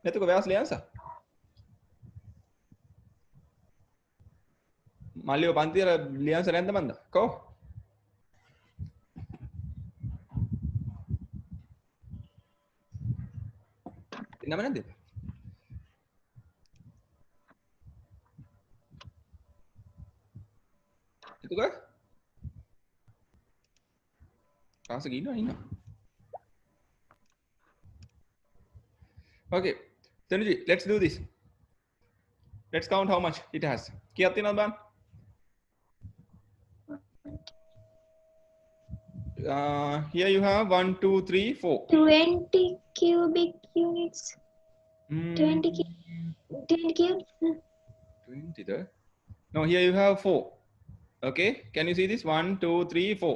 නැතුක වැස් ලියන්සා. මල්ලිව පන්තිය ලියන්ස නැද්ද මන්ද? කො? නම නැද්ද? එතකොට කාස ගිනවා ඉන්නවා. Okay, Tanuji, let's do this. Let's count how much it has. කීයක් තියෙනවද බලන්න? Here you have 1, 2, 3, 4. 20 cubic units. 20 cubes. 20 there. No, here you have 4. Okay, can you see this? 1, 2, 3, 4.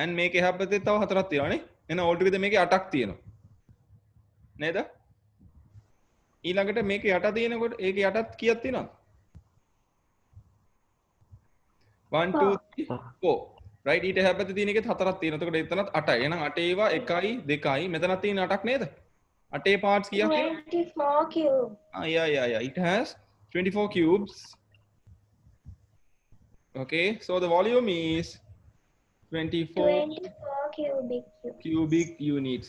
And මේක එහා පැත්තේ තව 4ක් තියෙනවා නේ. එහෙනම් altogether මේකේ 8ක් තියෙනවා. නේද? ඊළඟට මේකේ 8 තියෙනකොට ඒකේ 8ක් කීයක් තියෙනවද? 1, 2, 3, 4. right, ඊට එහා පැත්තේ තියෙන එකෙත් 4ක් තියෙනවා. එතකොට එතනත් 8යි. එහෙනම් 8 ඒවා 1යි 2යි. මෙතනත් තියෙන 8ක් නේද? 8 parts kya 24 cubes. Yeah, it has 24 cubes. Okay, so the volume is 24 cubic units.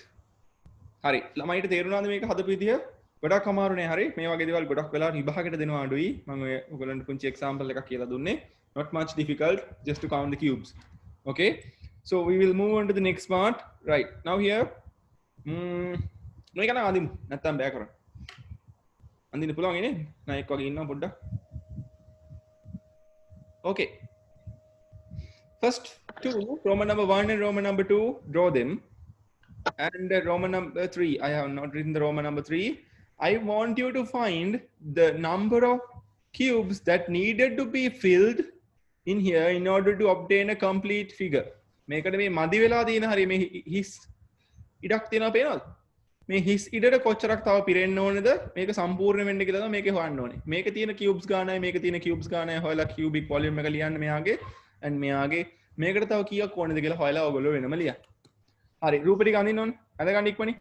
Hari ළමයිට තේරුණාද මේක හදපු විදිය? ගොඩක් අමාරුනේ. හරි, මේ වගේ දේවල් ගොඩක් වෙලාවට විභාගෙට දෙනවා අඩුයි. මම ඔයගොල්ලන්ට පුංචි example එකක් කියලා දුන්නේ. Not much difficult, just to count the cubes. Okay, so we will move on to the next part. Right, now here මේක නම් අඳිමු. නැත්තම් බෑ කරන්න. අඳින්න පුළුවන් ඉන්නේ. නෑ එක් වගේ ඉන්නවා පොඩ්ඩක්. Okay. First two, Roman number 1 and Roman number 2, draw them. And Roman number 3, I have not written the Roman number 3. I want you to find the number of cubes that needed to be filled in here in order to obtain a complete figure. මේකට මේ මදි වෙලා තියෙන හරිය මේ හිස් ඉඩක් තියෙනවා පේනවද? මේ හිස් ඉඩට කොච්චරක් තව පිරෙන්න ඕනේද මේක සම්පූර්ණ වෙන්න කියලා තමයි මේකේ හොයන්න ඕනේ. මේකේ තියෙන cubes ගානයි මේකේ තියෙන cubes ගානයි හොයලා cubic volume එක ලියන්න මෙයාගේ and මෙයාගේ මේකට තව කීයක් ඕනේද කියලා හොයලා ඔයගොල්ලෝ වෙනම ලියන්න. හරි, රූප ටික අඳින්න ඕනේ. අඳ ගන්න ඉක්මනින්.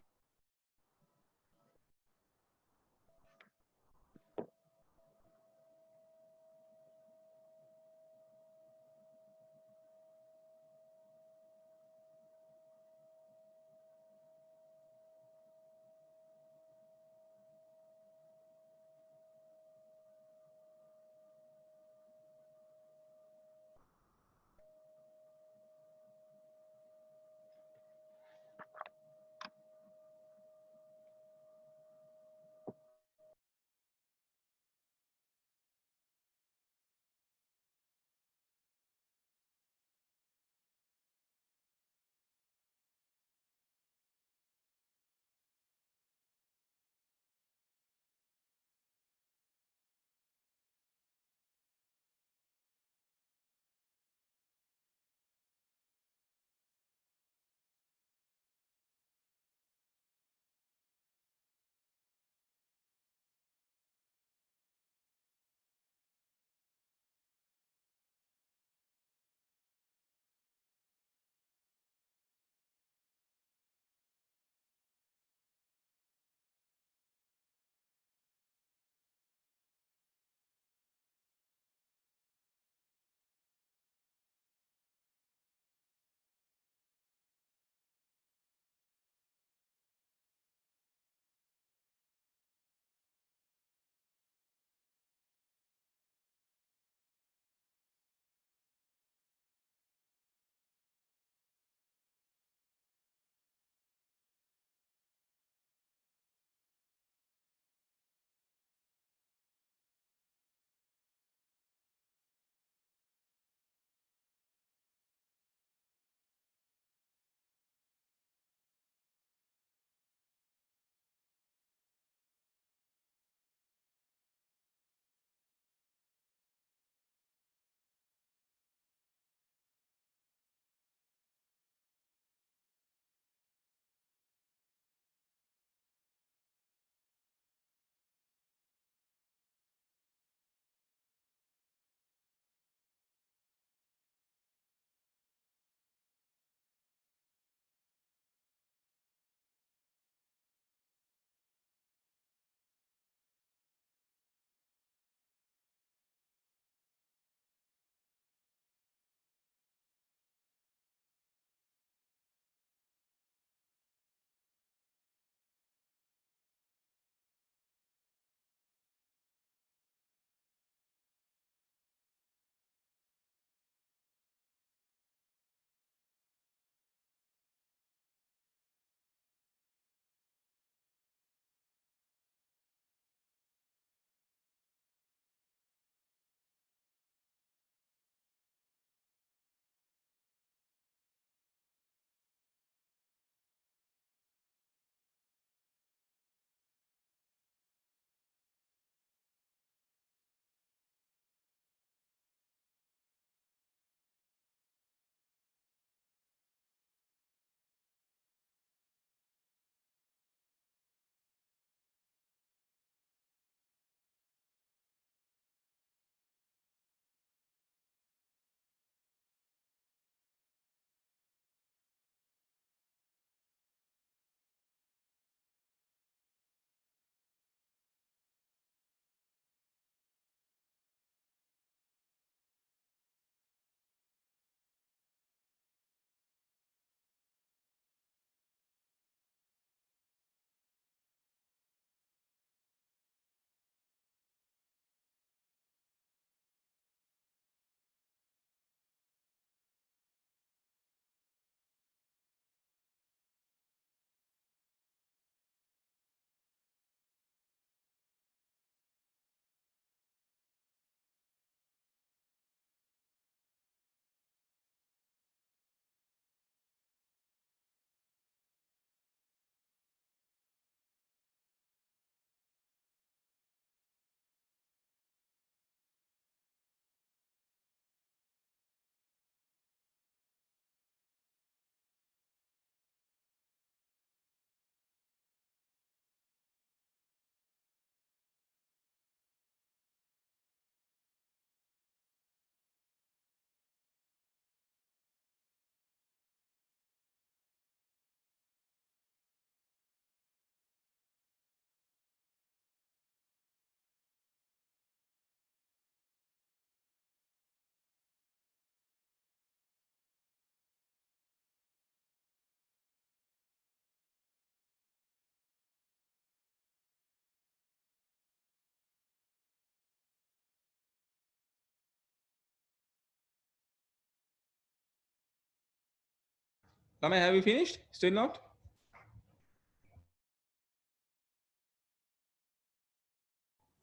Tama, have you finished? Still not?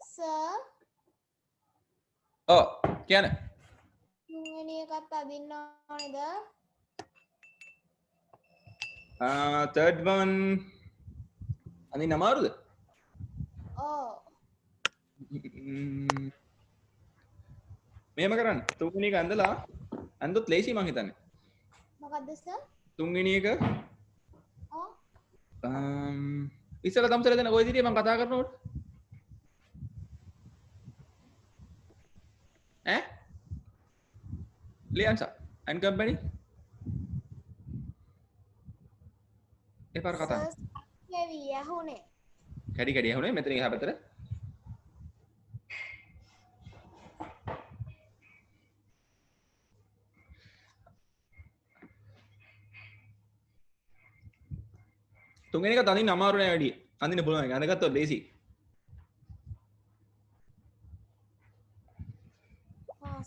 Sir Oh, කියන. තුන්වෙනි එකත් අදින්න ඕනේද? Third one. අනින්න අමාරුද? ඔව්. මෙහෙම කරන්න. තුන්වෙනි එක ඇඳලා ඇඳොත් ලේසි මං හිතන්නේ. මොකද්ද සර්? තුන්වෙනි එක ඔව්. ඉස්සෙල්ලා තමසල දෙන කොයි විදිහේ මං කතා කරනකොට? ඈ? ලියන්සා and company ඒ පාර කතා. කෙවි ඇහුනේ. කැඩි කැඩි ඇහුනේ මෙතන එහා පැත්තට. තුන්වෙනි එක තනින් අමාරු නෑ වැඩි. අඳින්න පුළුවන් එක. අඳගත්තොත් ලේසි. ආ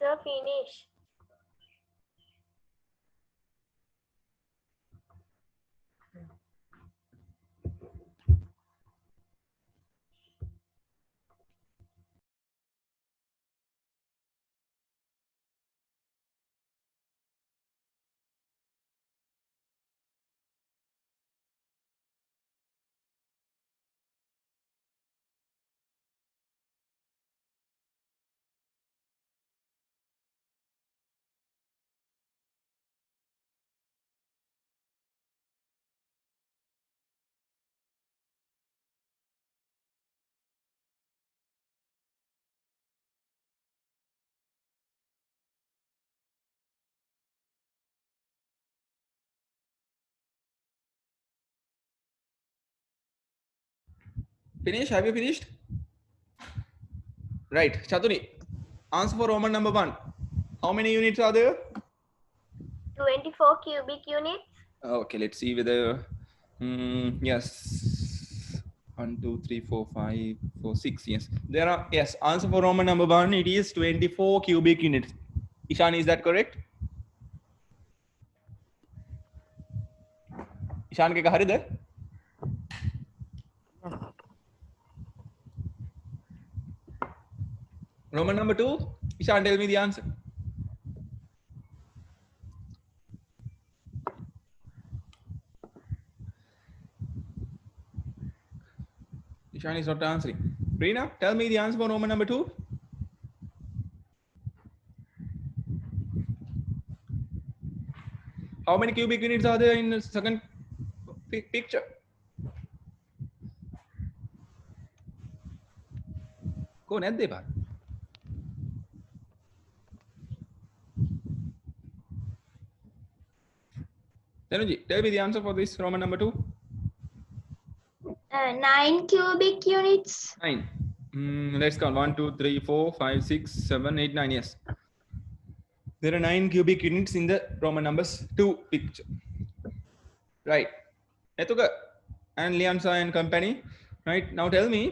Sir, finish. Finish? Have you finished? Right. Chatuni, answer for Roman number 1. How many units are there? 24 cubic units. Okay, let's see whether yes, 1 2 3 4 5 4 6. Yes, there are. Yes, answer for Roman number 1, it is 24 cubic units. Ishan, is that correct? Ishan ke kahari there? Yes. Roman number 2, Ishan, tell me the answer. Ishan is not answering. Reena, tell me the answer for Roman number 2. How many cubic units are there in the second picture? Go නැද්ද පාර? Tanuji, tell me the answer for this Roman number 2. 9 cubic units. 9. Let's count 1 2 3 4 5 6 7 8 9. Yes, there are 9 cubic units in the Roman numbers 2 picture. Right. Etuka and Liansa and company. Right. Now tell me,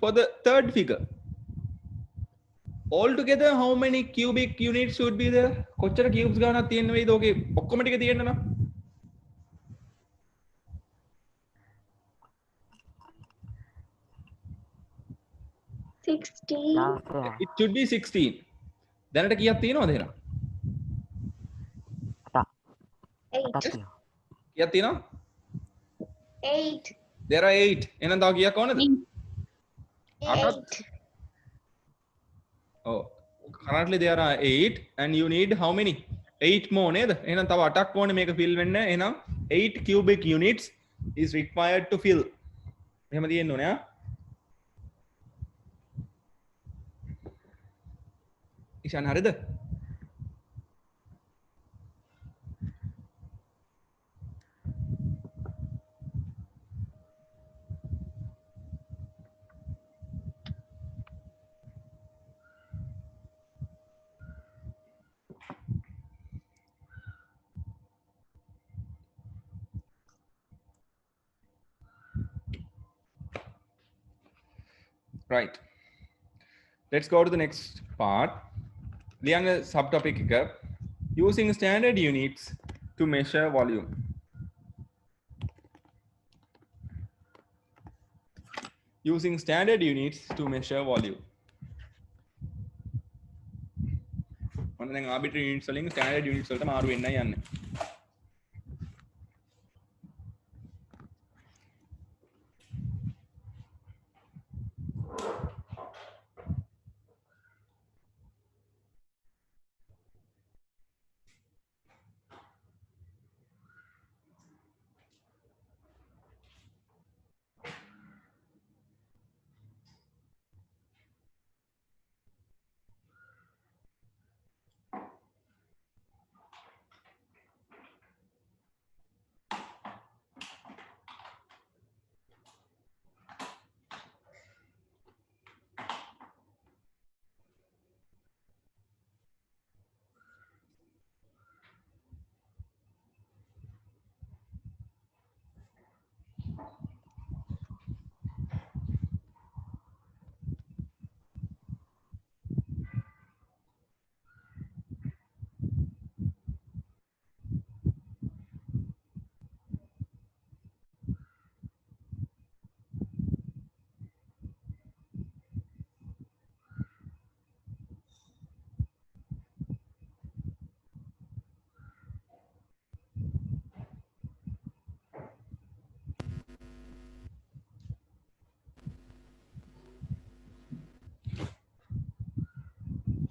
for the third figure, altogether how many cubic units should be there? කොච්චර cubes ගානක් තියෙන්න වෙයිද? ඕකේ ඔක්කොම ටික තියෙන්න නම් 16. Last it should be 16. දැනට කීයක් තියෙනවද එහෙනම්? 8. කීයක් තියෙනවද? 8. There are 8. එහෙනම් තව කීයක් ඕනද? 8. Oh, currently there are 8 and you need how many? 8 more නේද? එහෙනම් තව 8ක් ඕනේ මේක fill වෙන්න. එහෙනම් 8 cubic units is required to fill. එහෙම තියෙන්න ඕනේ ආ. ඉෂාන් හරිද? Right. Let's go to the next part. ලියන්න subtopic එක, using standard units to measure volume. Using standard units to measure volume. ඔන්න දැන් arbitrary units වලින් standard units වලට මාරු වෙන්නයි යන්නේ.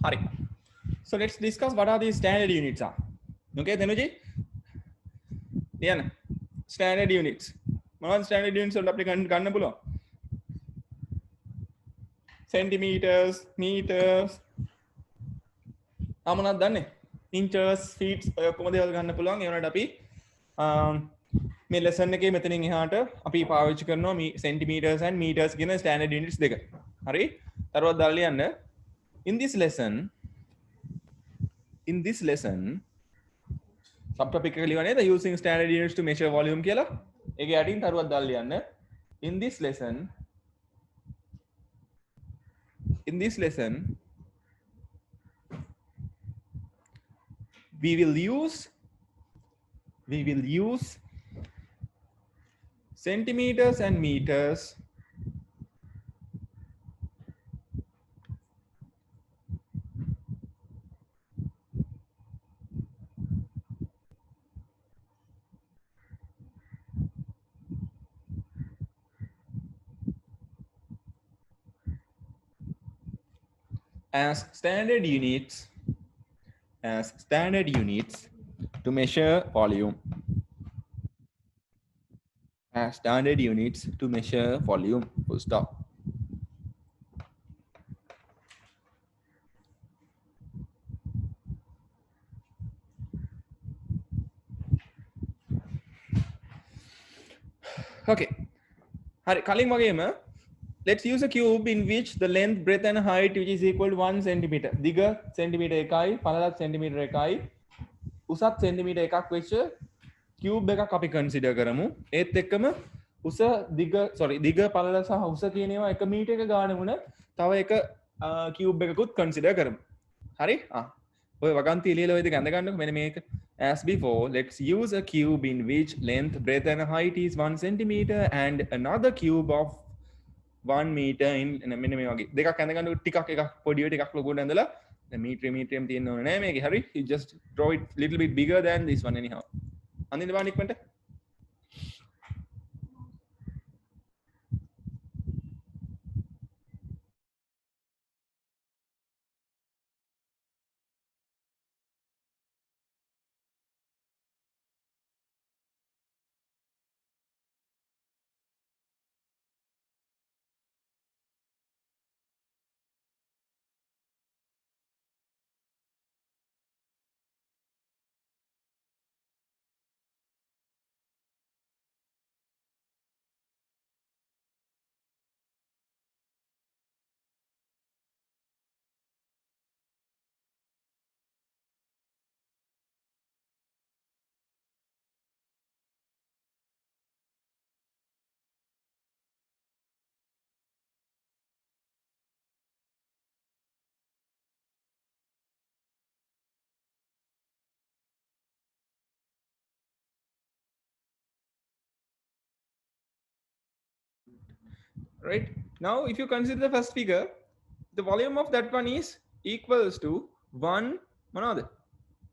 Hari. So let's discuss what are these standard units are. Okay, Dhanuji? Yeah, standard units. What standard units are අපිට ගන්න පුළුවන්? Centimeters, meters. මොනවද දන්නේ? Inches, feet ඔය ඔක්කොම දේවල් ගන්න පුළුවන්. ඒ වුණාට අපි මේ lesson එකේ මෙතනින් එහාට අපි පාවිච්චි කරනවා centimeters and meters කියන standard units දෙක. හරි? තරවත් දාලා ලියන්න. In this lesson, in this lesson subtopic එක ලියවන්නේ the using standard units to measure volume කියලා. ඒකේ යටින් තරුවක් දාලා ලියන්න. In this lesson we will use centimeters and meters as standard units to measure volume. As standard units to measure volume. Full stop. Okay. Hari කලින් වගේම let's use a cube in which the length, breadth and height which is equal to 1 centimeter. දිග centimeter 1යි, පළලත් centimeter 1යි, උසත් centimeter 1ක් වෙච්ච cube එකක් අපි consider කරමු. ඒත් එක්කම උස දිග පළල සහ උස කියන ඒවා 1 මීටර් එක ගානේ වුණ තව එක cube එකකුත් consider කරමු. හරි? ඔය වගන්ති එළියල ඔය දෙක අඳ ගන්නකො මෙන්න මේක. As before, let's use a cube in which length, breadth and height is 1 centimeter and another cube of 1 meter in මෙන්න මේ වගේ දෙකක් අඳ ගන්නකො ටිකක් එකක් පොඩිය ටිකක් ලොකුට ඇඳලා දැන් මීටරෙම තියෙන්න ඕනේ නෑ මේකේ. හරි? You just draw it little bit bigger than this one anyhow. අඳින්න බෑ නික්මන්ට. Right? Now, if you consider the first figure, the volume of that one is equals to 1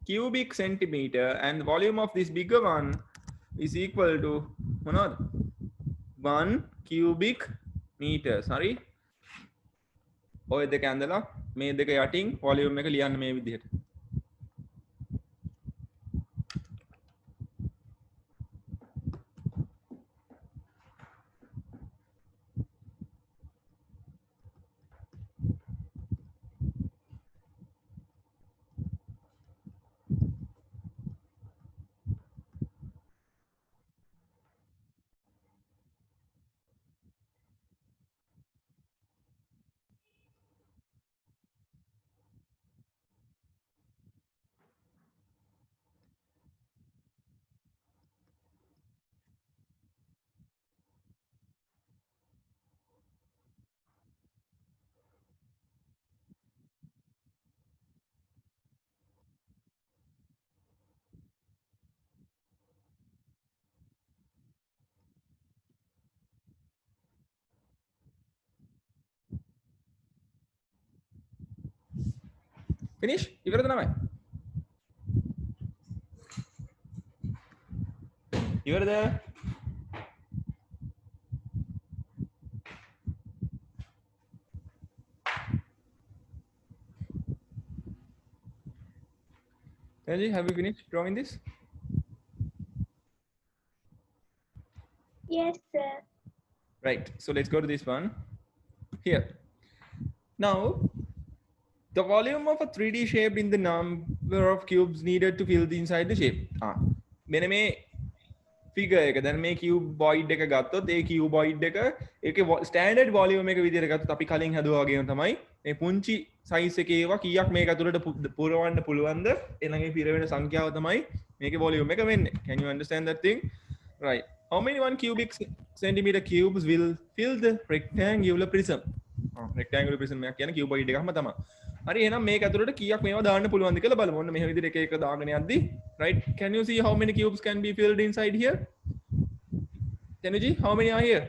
cubic centimeter, and the volume of this bigger one is equal to 1 cubic meter. Sorry. ඔය දෙක ඇඳලා මේ දෙක යටින් volume එක ලියන්න මේ විදිහට. Finish? ඉවරද නමයි? ඉවරද? Tanji, have you finished drawing this? Yes, sir. Right. So let's go to this one here. Now, the volume of a 3D shape in the number of cubes needed to fill the inside the shape. මෙන්න මේ figure එක දැන් මේ cuboid එක ගත්තොත් ඒ cuboid එක ඒකේ standard volume එක විදිහට ගත්තොත් අපි කලින් හදුවා වගේම තමයි මේ පුංචි size එකේ ඒවා කීයක් මේක ඇතුළට පුරවන්න පුළුවන්ද ඊළඟේ පිරවෙන සංඛ්‍යාව තමයි මේකේ volume එක වෙන්නේ. Can you understand that thing? Right. How many 1 cubic centimeter cubes will fill the rectangular prism? Rectangular prism එකක් කියන්නේ cuboid එකක්ම තමයි. හරි එහෙනම් මේක ඇතුළට කීයක් මේවා දාන්න පුළුවන්ද කියලා බලමු. ඔන්න මෙහෙම විදිහට එක එක දාගෙන යද්දි right, can you see how many cubes can be filled inside here? Tanuji, how many are here?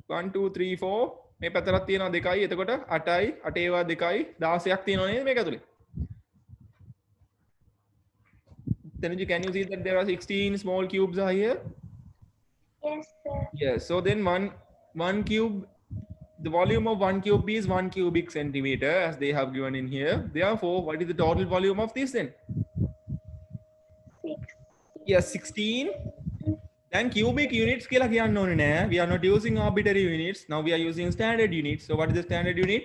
1 2 3 4 මේ පැත්තට තියෙනවා දෙකයි එතකොට 8යි 8 ඒවා දෙකයි 16ක් තියෙනවා නේද මේක ඇතුලේ. Tanuji, can you see that there are 16 small cubes are here? Yes, sir. Yes, so then one cube, the volume of 1 cube is 1 cubic centimeter as they have given in here. Therefore, what is the total volume of this then? 6. Yes, 16. Then cubic units kila kiyanne one naha. We are not using arbitrary units. Now we are using standard units. So what is the standard unit?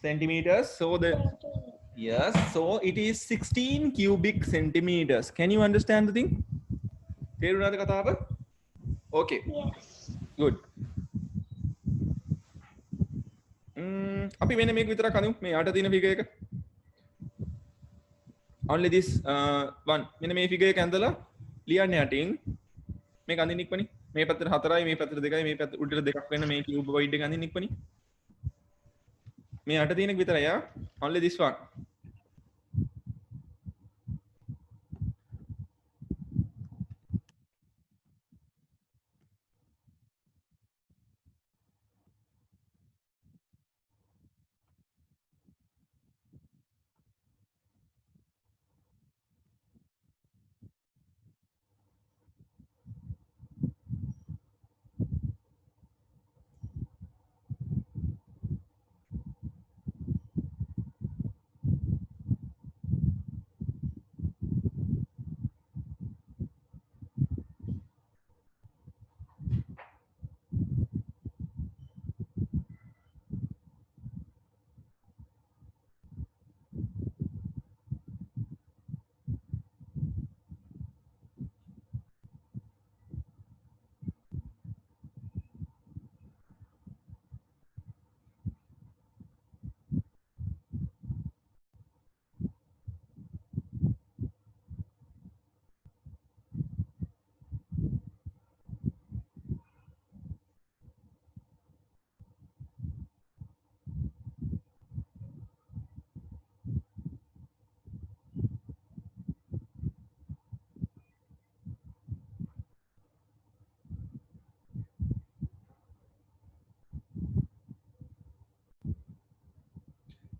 Centimeters. So yes, so it is 16 cubic centimeters. Can you understand the thing? තේරුණාද කතාව? Okay. Yes. Good. අපි මෙන්න මේක විතරක් අනිමු මේ යට තියෙන figure එක. Only this one. මෙන්න මේ ෆිගර් එක ඇඳලා ලියන්න යටින් මේක අඳින්න ඉක්මනි. මේ පැත්තට 4යි මේ පැත්තට 2යි මේ පැත්ත උඩට 2ක් වෙන මේ cuboid එක අඳින්න ඉක්මනි. මේ යට තියෙන එක විතරයි ආ. Only this one.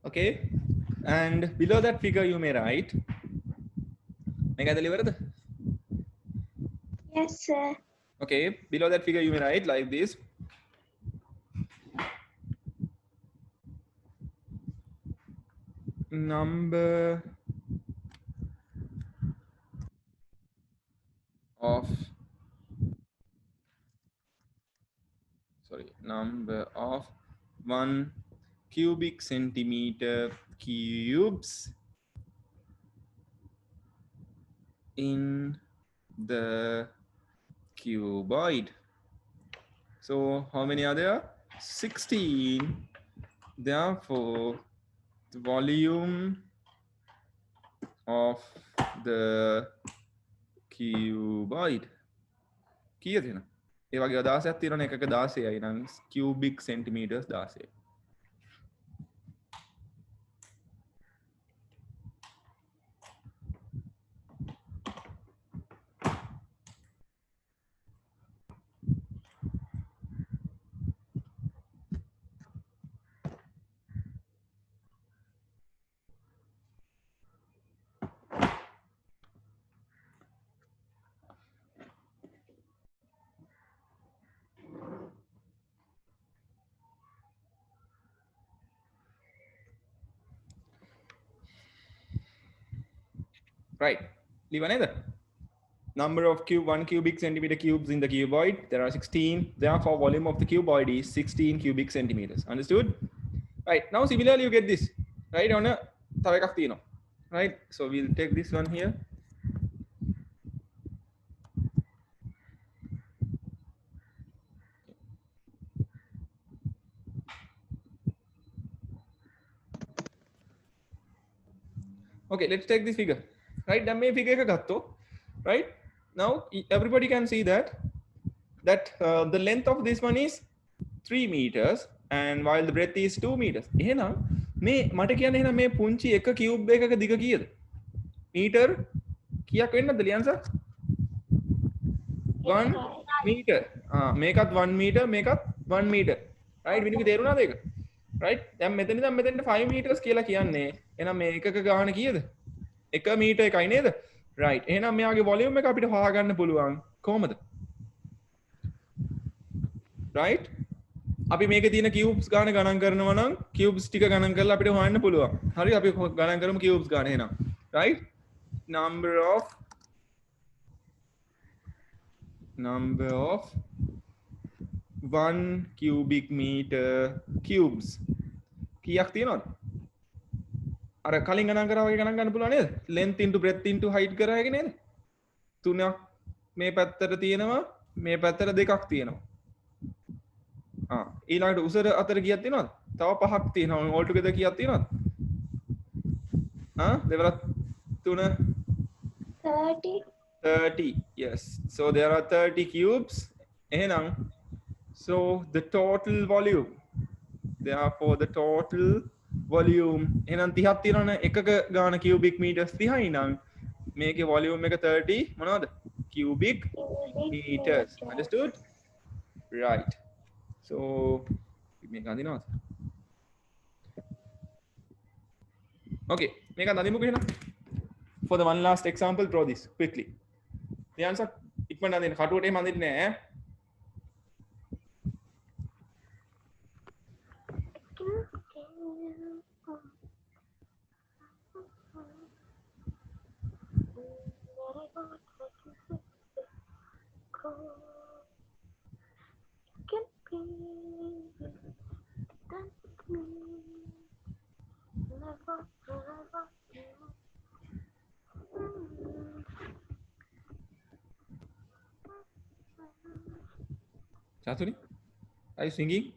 Okay, and below that figure you may write මේක ඇදලා ඉවරද? Yes, sir. Okay, below that figure you may write like this. Number of one cubic centimeter cubes in the cuboid. So how many are there? 16. Therefore, the volume of the cuboid කීයද එන? ඒ වගේ 16ක් තියෙනවනේ එකක 16යි නම් cubic centimeters 16. Right. Leave another. Number of 1 cubic centimeter cubes in the cuboid. There are 16. Therefore, volume of the cuboid is 16 cubic centimeters. Understood? Right. Now, similarly, you get this. Right. On a තව එකක් තියෙනවා. Right. So we'll take this one here. Okay, let's take this figure. Right, දැන් මේ figure එක ගත්තොත්, right? Now everybody can see that the length of this one is 3 meters and while the breadth is 2 meters. එහෙනම් මේ මට කියන්න එහෙනම් මේ පුංචි එක cube එකක දිග කීයද? meter කීයක් වෙන්නද ලියන්න සර්? 1 meter. මේකත් 1 meter මේකත් 1 meter. right? විනික තේරුණාද ඒක? right? දැන් මෙතෙන්ට 5 meters කියලා කියන්නේ එහෙනම් මේ එකක ගාන කීයද? 1 meter එකයි නේද? right. එහෙනම් මෙයාගේ volume එක අපිට හොයාගන්න පුළුවන් කොහොමද? right? අපි මේකේ තියෙන cubes ගාන ගණන් කරනවා නම් cubes ටික ගණන් කරලා අපිට හොයන්න පුළුවන්. හරි අපි ගණන් කරමු cubes ගාන එහෙනම්. right? number of 1 cubic meter cubes කීයක් තියෙනවද? අර කලින් ගණන් කරා වගේ ගණන් ගන්න පුළුවන් නේද? length into breadth into height කරා එක නේද? 3ක් මේ පැත්තට තියෙනවා මේ පැත්තට 2ක් තියෙනවා. ඊළඟට උසර අතර කීයක් තියෙනවද? තව 5ක් තියෙනවා. all together කීයක් තියෙනවද? දෙවරක් 3 30. 30. Yes. So there are 30 cubes. එහෙනම් so the total volume, therefore the total volume එහෙනම් 30ක් තියෙනවනේ එකක ගාන cubic meters 30යි නම් මේකේ volume එක 30 මොනවද? cubic meters. Understood? Right. So මේක අඳිනවද? Okay, මේක අඳිමුකෝ එහෙනම්. For the one last example, draw this quickly. The answer ඉක්මනට අඳින්න කටුවට එහෙම අඳින්නේ නැහැ. Chathuni, are you singing?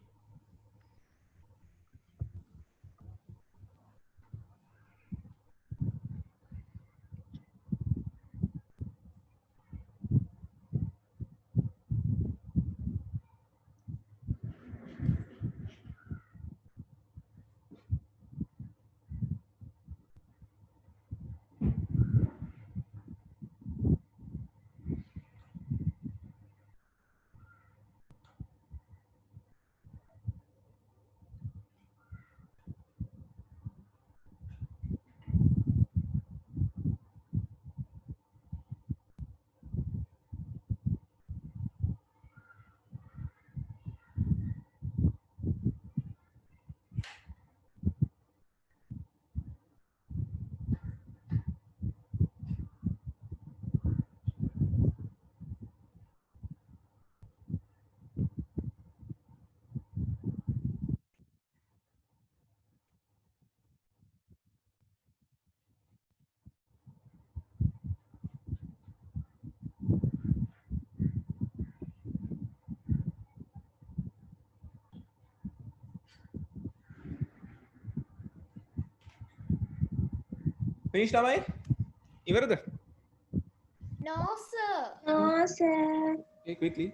Finish ළමයි? ඉවරද? No, sir. No, sir. Okay, quickly.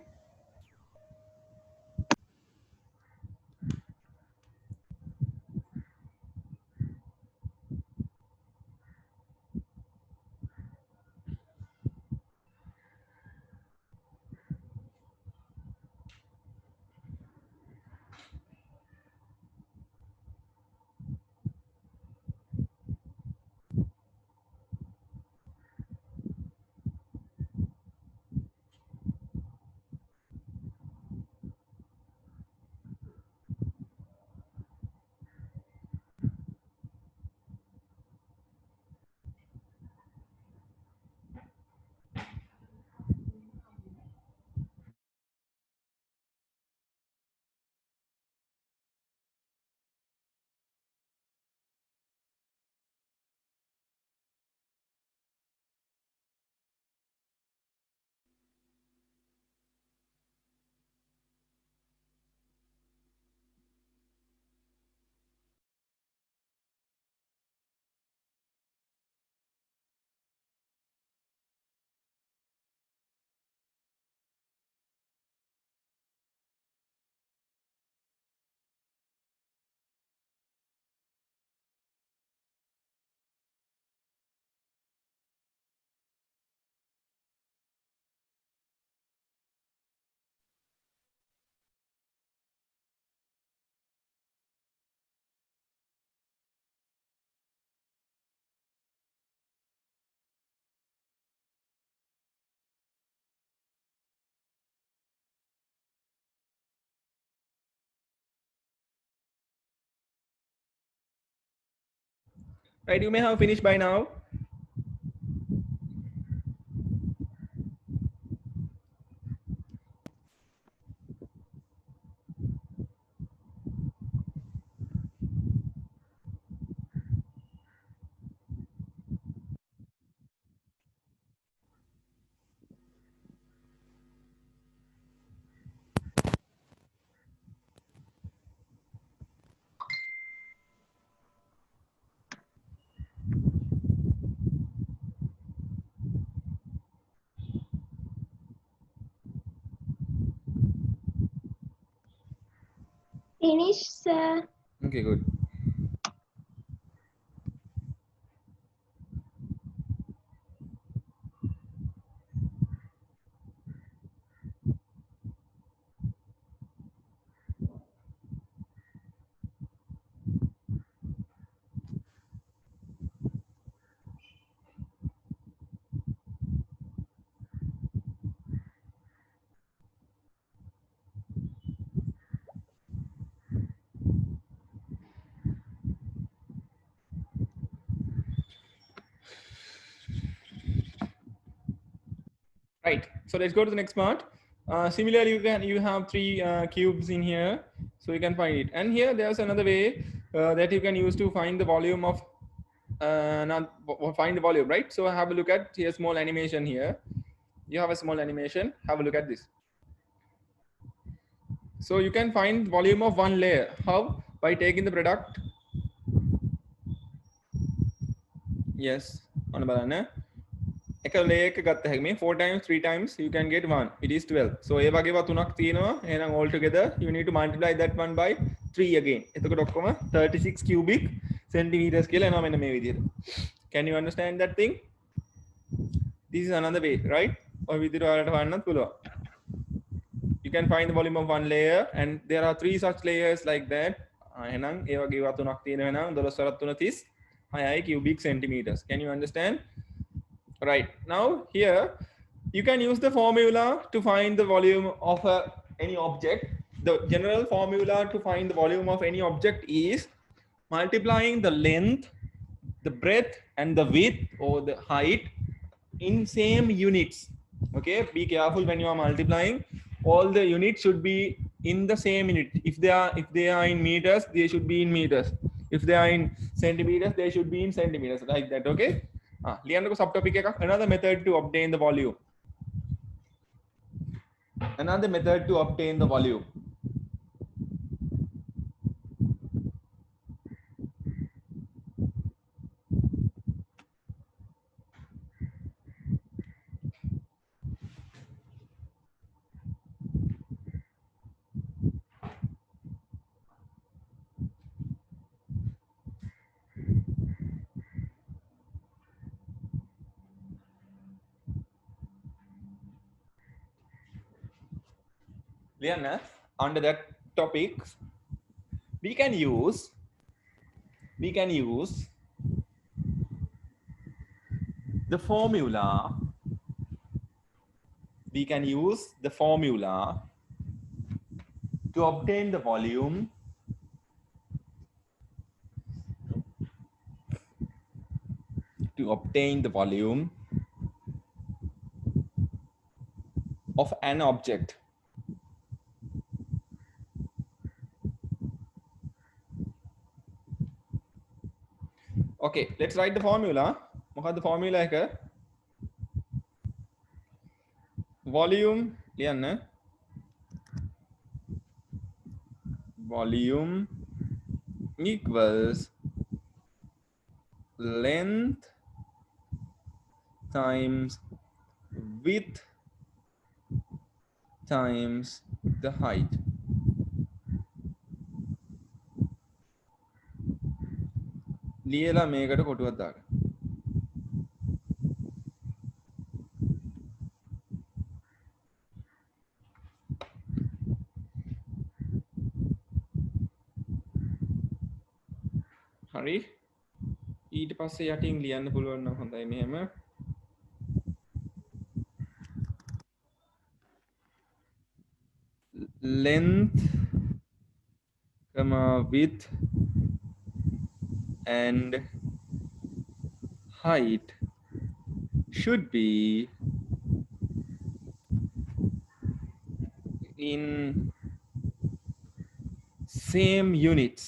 Right, you may have finished by now. Finish, sir. Okay, good. Right, so let's go to the next part. Similarly, you have three cubes in here, so you can find it. And here there's another way that you can use to find the volume of find the volume, right? So have a look at here, small animation here. You have a small animation. Have a look at this. So you can find volume of one layer. How? By taking the product. Yes, on බලන්න. එක layer එක ගත්ත හැකි මේ 4 times 3 times you can get 1, it is 12. So ඒ වගේව තුනක් තියෙනවා. එහෙනම් all together you need to multiply that one by 3 again. එතකොට ඔක්කොම 36 cubic centimeters කියලා එනවා මෙන්න මේ විදිහට. Can you understand that thing? This is another way, right? ඔය විදිහට ඔයාලට හොයන්නත් පුළුවන්. You can find the volume of one layer and there are 3 such layers like that. එහෙනම් ඒ වගේව තුනක් තියෙනවා නම් 12 වරක් 3 30 6 cubic centimeters. Can you understand? Right, now here you can use the formula to find the volume of any object. The general formula to find the volume of any object is multiplying the length, the breadth and the width or the height in same units. Okay, be careful when you are multiplying. All the units should be in the same unit. If they are in meters, they should be in meters. If they are in centimeters, they should be in centimeters, like that. Okay, ලියන්නකො subtopic එකක්. Another method to obtain the volume. Another method to obtain the volume. Liana, under that topic, we can use the formula. We can use the formula to obtain the volume of an object. Okay, let's write the formula. මොකක්ද formula එක? Volume ලියන්න. Volume equals length times width times the height. ලියලා මේකට කොටුවක් දාගන්න. හරි. ඊට පස්සේ යටින් ලියන්න පුළුවන් නම් හොඳයි මෙහෙම. Length, width and height should be in same units.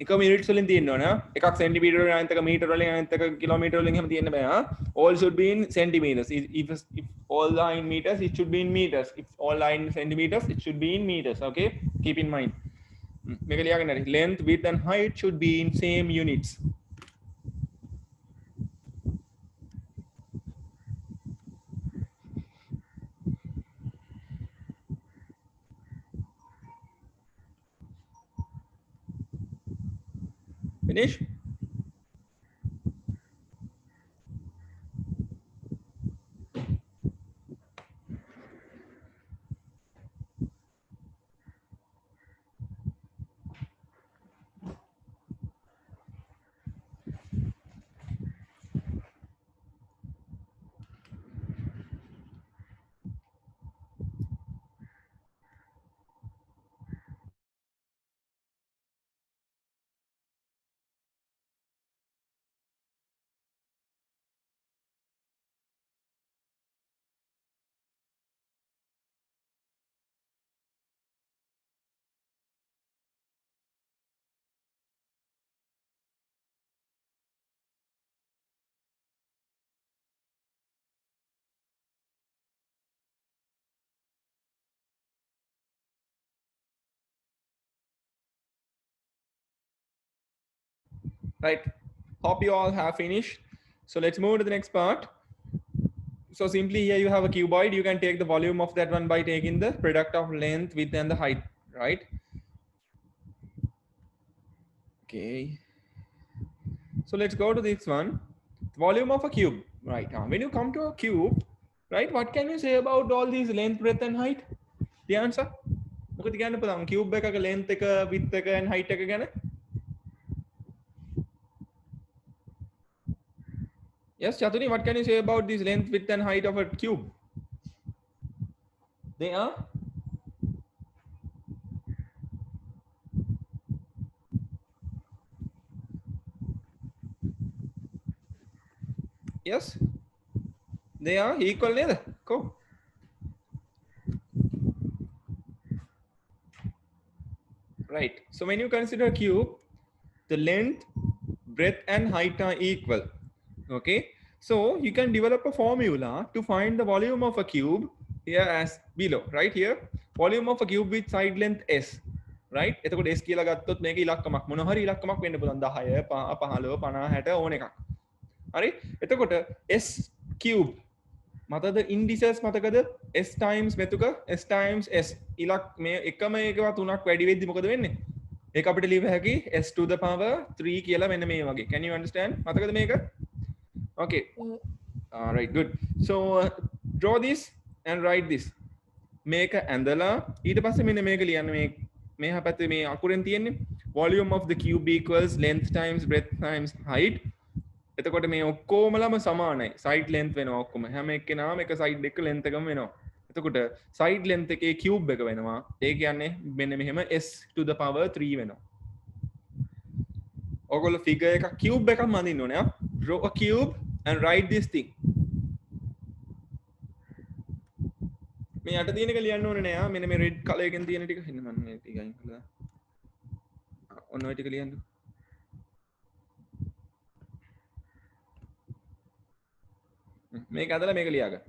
එක මිනිට්ස් වලින් තියෙන්න ඕන එකක් සෙන්ටිමීටර වලින් අනිත් එක මීටර වලින් අනිත් එක කිලෝමීටර වලින් එහෙම තියෙන්න බෑ all should be in centimeters. If all are in meters it should be in meters. If all are in centimeters it should be in meters. Okay, keep in mind. මේක ලියාගන්න හරි. Length, width and height should be in same units. Finish? Right, hope you all have finished. So let's move to the next part. So simply here you have a cuboid. You can take the volume of that one by taking the product of length, width and the height, right? Okay, so let's go to this one. Volume of a cube, right? When you come to a cube, right, what can you say about all these length, breadth and height? The answer? මොකද කියන්න පුළුවන් cube එකක length එක, width එක and height එක ගැන? Yes, Chatuni, what can you say about this length, width and height of a cube? They are? Yes, they are equal neither. Cool. Right, so when you consider a cube, the length, breadth and height are equal. Okay, so you can develop a formula to find the volume of a cube here as below. Right here, volume of a cube with side length s, right? එතකොට s කියලා ගත්තොත් මේක ඉලක්කමක් මොන හරි ඉලක්කමක් වෙන්න පුළුවන් 10 15 50 60 ඕන එකක්. හරි, එතකොට s cube මතද indices මතකද? s times මෙතුක s times s ඉලක් මේ එකම එකව තුනක් වැඩි වෙද්දි මොකද වෙන්නේ? ඒක අපිට ලියව හැකි s to the power 3 කියලා මෙන්න මේ වගේ. Can you understand? මතකද මේක? Okay. All right, good. So draw this and write this. මේක ඇඳලා ඊට පස්සේ මෙන්න මේක ලියන්න. මේ පැත්තේ මේ අකුරෙන් තියෙන්නේ volume of the cube equals length times breadth times height. එතකොට මේ ඔක්කොමලම සමානයි. side length වෙනවා ඔක්කොම. හැම එක්කෙනාම එක side එක length එකම වෙනවා. එතකොට side length එකේ cube එක වෙනවා. ඒ කියන්නේ මෙන්න මෙහෙම s to the power 3 වෙනවා. ඔයගොල්ලෝ figure එක cube එකක් මඳින්න ඕනේ. Draw a cube and write this thing. මේ යට තියෙන එක ලියන්න ඕනේ නෑ. මෙන්න මේ red color එකෙන් තියෙන ටික එන්න මම මේ ටික අයින් කළා. ඔන්න ඔය ටික ලියන්න. මේක ඇදලා මේක ලියාගන්න.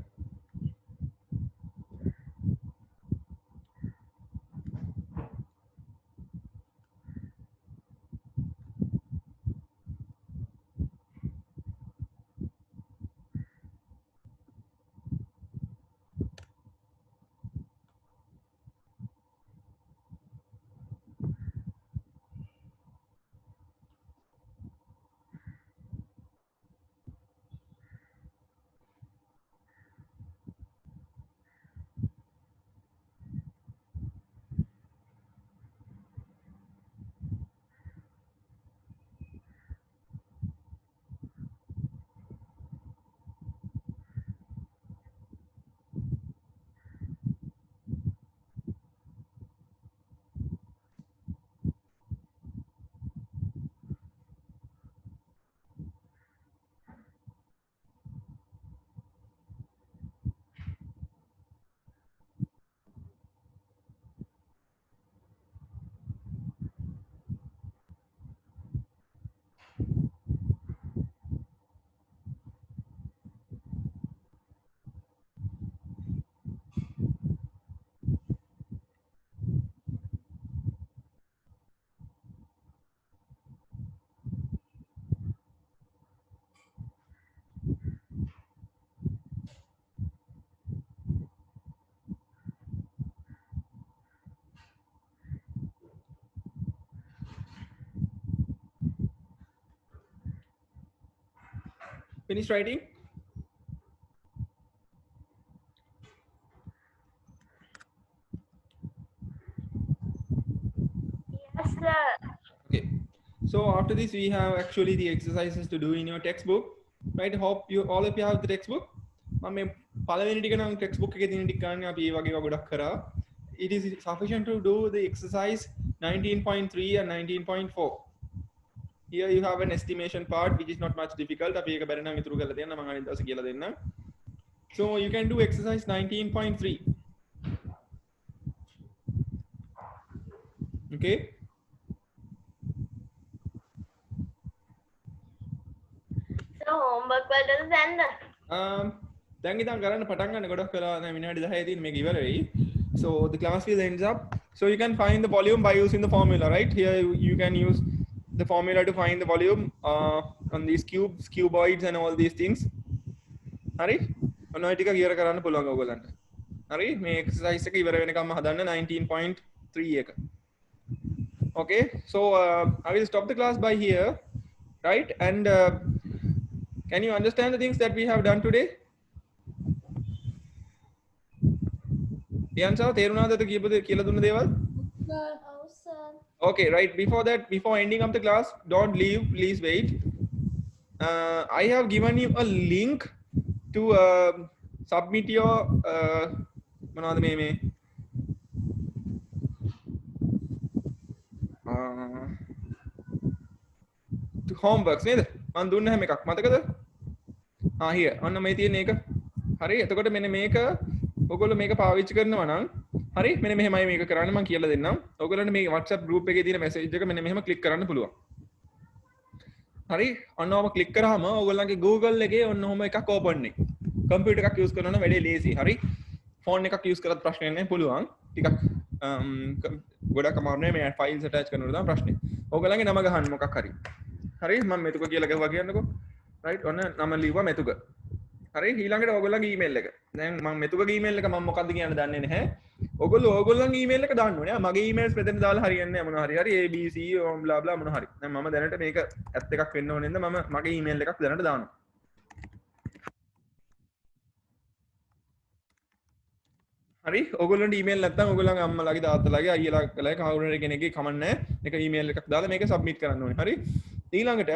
Finish writing? Yes, sir. Okay. So after this, we have actually the exercises to do in your textbook, right? Hope you all of you have the textbook. මම පළවෙනි ටික නම් textbook එකේ තියෙන ටික ගන්න අපි ඒ වගේ ගොඩක් කරා. It is sufficient to do the exercise 19.3 and 19.4. Here you have an estimation part which is not much difficult. අපි ඒක බැරි නම් ඉතුරු කරලා දෙන්න මම අනිත් දවසේ කියලා දෙන්නම්. So you can do exercise 19.3. Okay. So homework වලට සැන්ද? දැන් ඉතින් කරන්න පටන් ගන්න ගොඩක් වෙලා දැන් විනාඩි 10 තියෙන මේක ඉවර වෙයි. So the class will ends up. So you can find the volume by using the formula, right? Here you can use the formula to find the volume on these cubes, cuboids and all these things. හරි? ඔන්න ඔය ටික clear කරන්න පුළුවන් ඔයගොල්ලන්ට. හරි? මේ exercise එක ඉවර වෙනකම්ම හදන්න 19.3 එක. Okay, so I will stop the class by here, right? And can you understand the things that we have done today? Diyan sir, තේරුණාද කියලා දුන්න දේවල්? Oh, sir. Okay, right. Before that, before ending up the class, don't leave. Please wait. I have given you a link to submit your මොනවද මේ homeworks නේද? මම දුන්න හැම එකක් මතකද? here. ඔන්න මේ තියෙන එක. හරි. එතකොට මෙන්න මේක ඔයගොල්ලෝ මේක පාවිච්චි කරනවා නම් හරි මෙන්න මෙහෙමයි මේක කරන්න මම කියලා දෙන්නම්. ඔයගොල්ලන්ට මේ WhatsApp group එකේ තියෙන message එක මෙන්න මෙහෙම click කරන්න පුළුවන්. හරි. ඔන්න ඔබ click කරාම ඔයගොල්ලන්ගේ Google එකේ ඔන්න ඔහම එකක් open වෙයි. computer එකක් use කරනවා නම් වැඩේ ලේසි. හරි. phone එකක් use කරත් ප්‍රශ්නයක් නැහැ පුළුවන්. ටිකක් ගොඩක් අමාරු නෑ මේ files attach කරනකොට තමයි ප්‍රශ්නේ. ඔයගොල්ලන්ගේ නම ගහන්න මොකක් හරි. හරි මම මෙතුක කියලා ගහුවා කියන්නකෝ. right ඔන්න නම ලිව්වා මෙතුක. හරි ඊළඟට ඔයගොල්ලන්ගේ email එක. දැන් මම මෙතුකගේ email එක මම මොකක්ද කියන්න දන්නේ නැහැ. ඔයගොල්ලෝ ඔයගොල්ලන්ගේ email එක දාන්න ඕනේ. මගේ emails මෙතන දාලා හරියන්නේ නැහැ මොනවා හරි. හරි abc blah blah මොනවා හරි. දැන් මම දැනට මේක ඇත් එකක් වෙන්න ඕනේ නේද මම මගේ email එකක් දැනට දානවා. හරි ඔයගොල්ලන්ට email නැත්නම් ඔයගොල්ලන්ගේ අම්මලාගේ තාත්තලාගේ අයියලාගේ කවුරු කෙනෙක්ගේ කමක් නැහැ. මේක email එකක් දාලා මේක submit කරන්න ඕනේ. හරි ඊළඟට